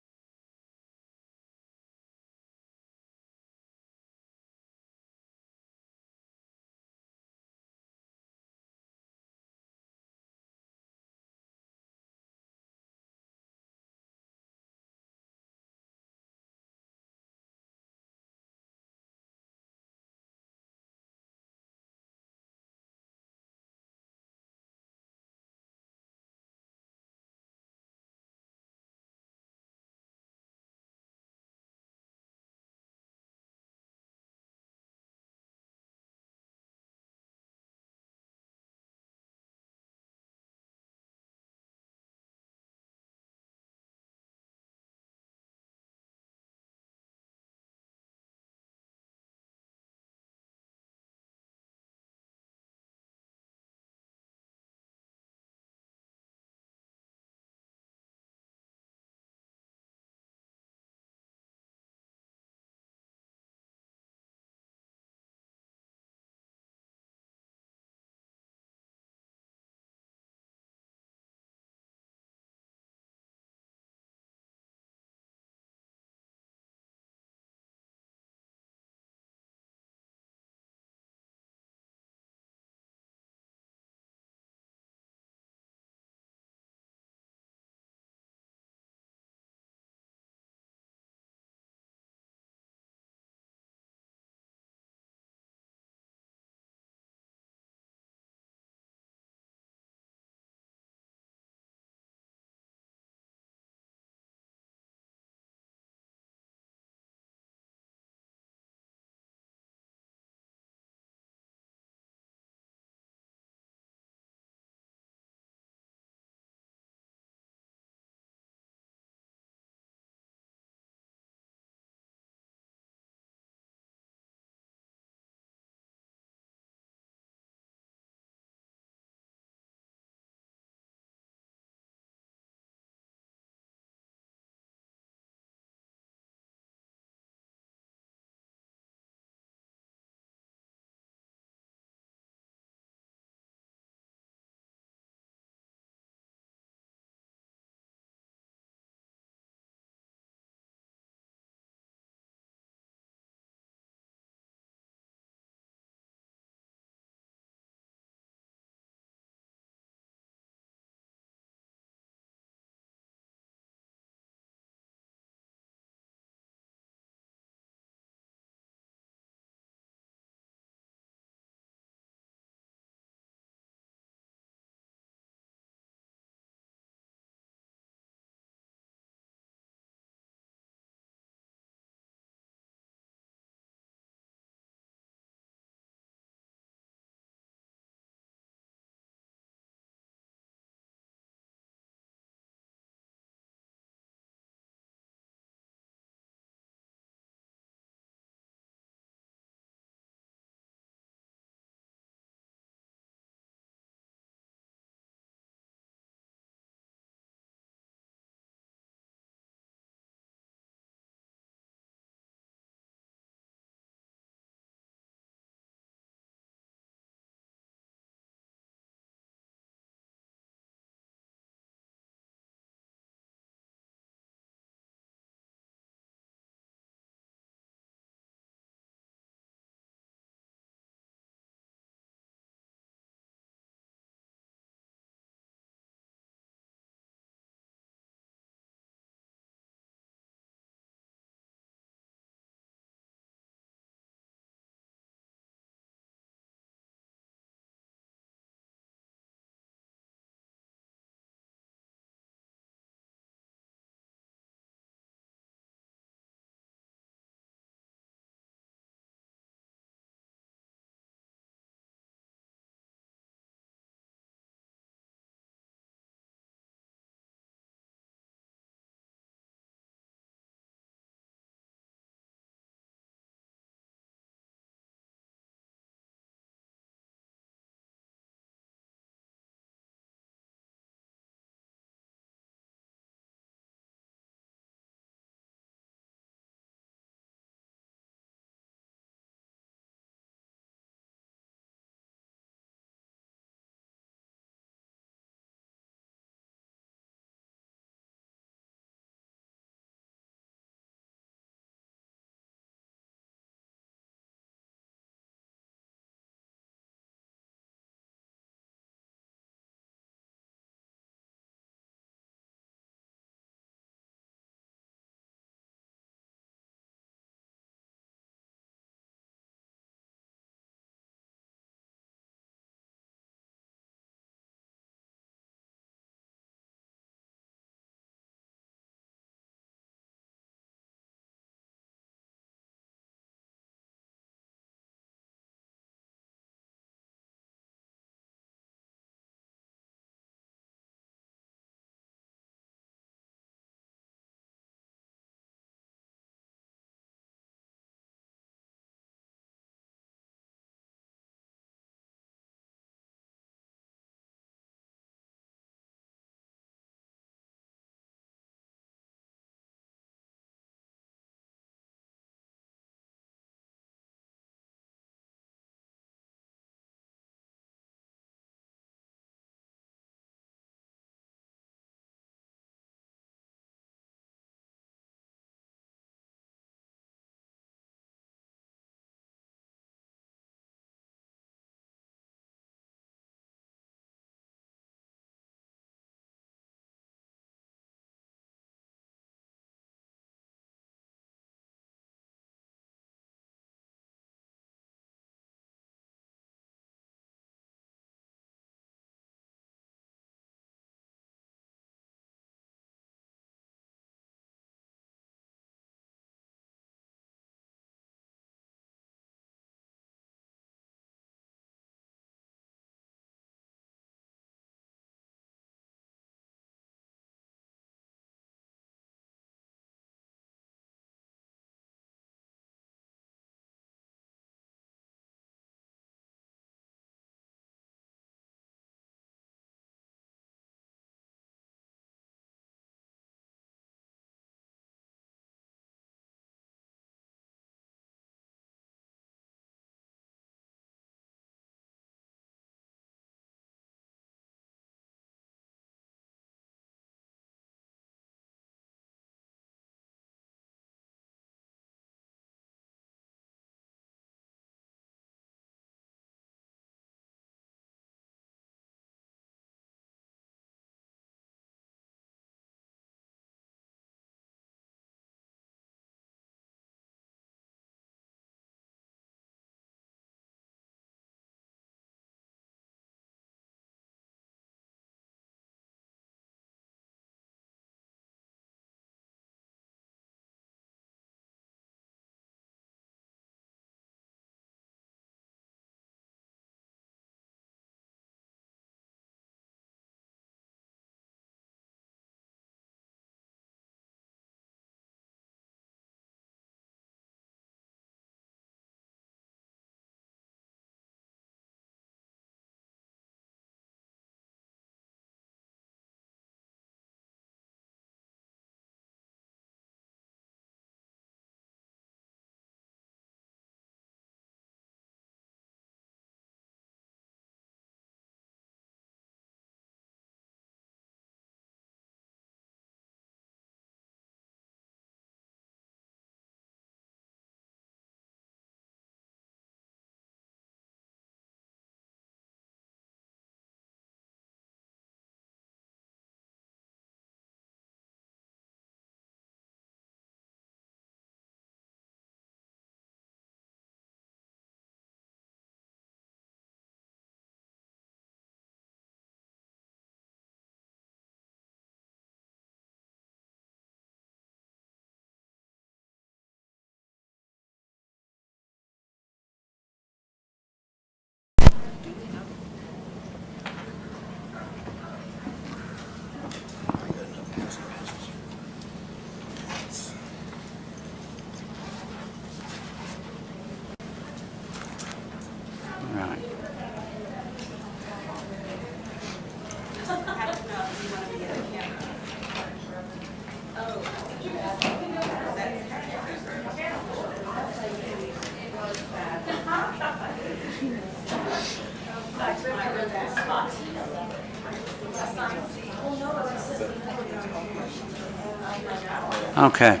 Okay.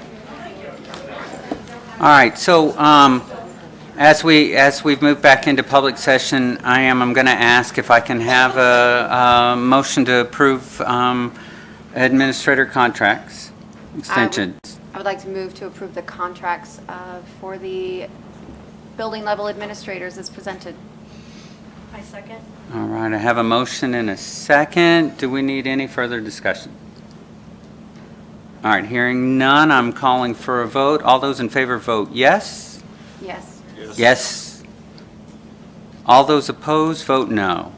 All right, so as we've moved back into public session, I'm going to ask if I can have a motion to approve administrator contracts, extensions. I would like to move to approve the contracts for the building level administrators as presented. I second. All right, I have a motion and a second. Do we need any further discussion? All right, hearing none, I'm calling for a vote. All those in favor vote yes? Yes. Yes. All those opposed vote no.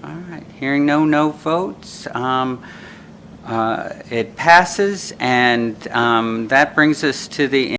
All right, hearing no votes, it passes, and that brings us to the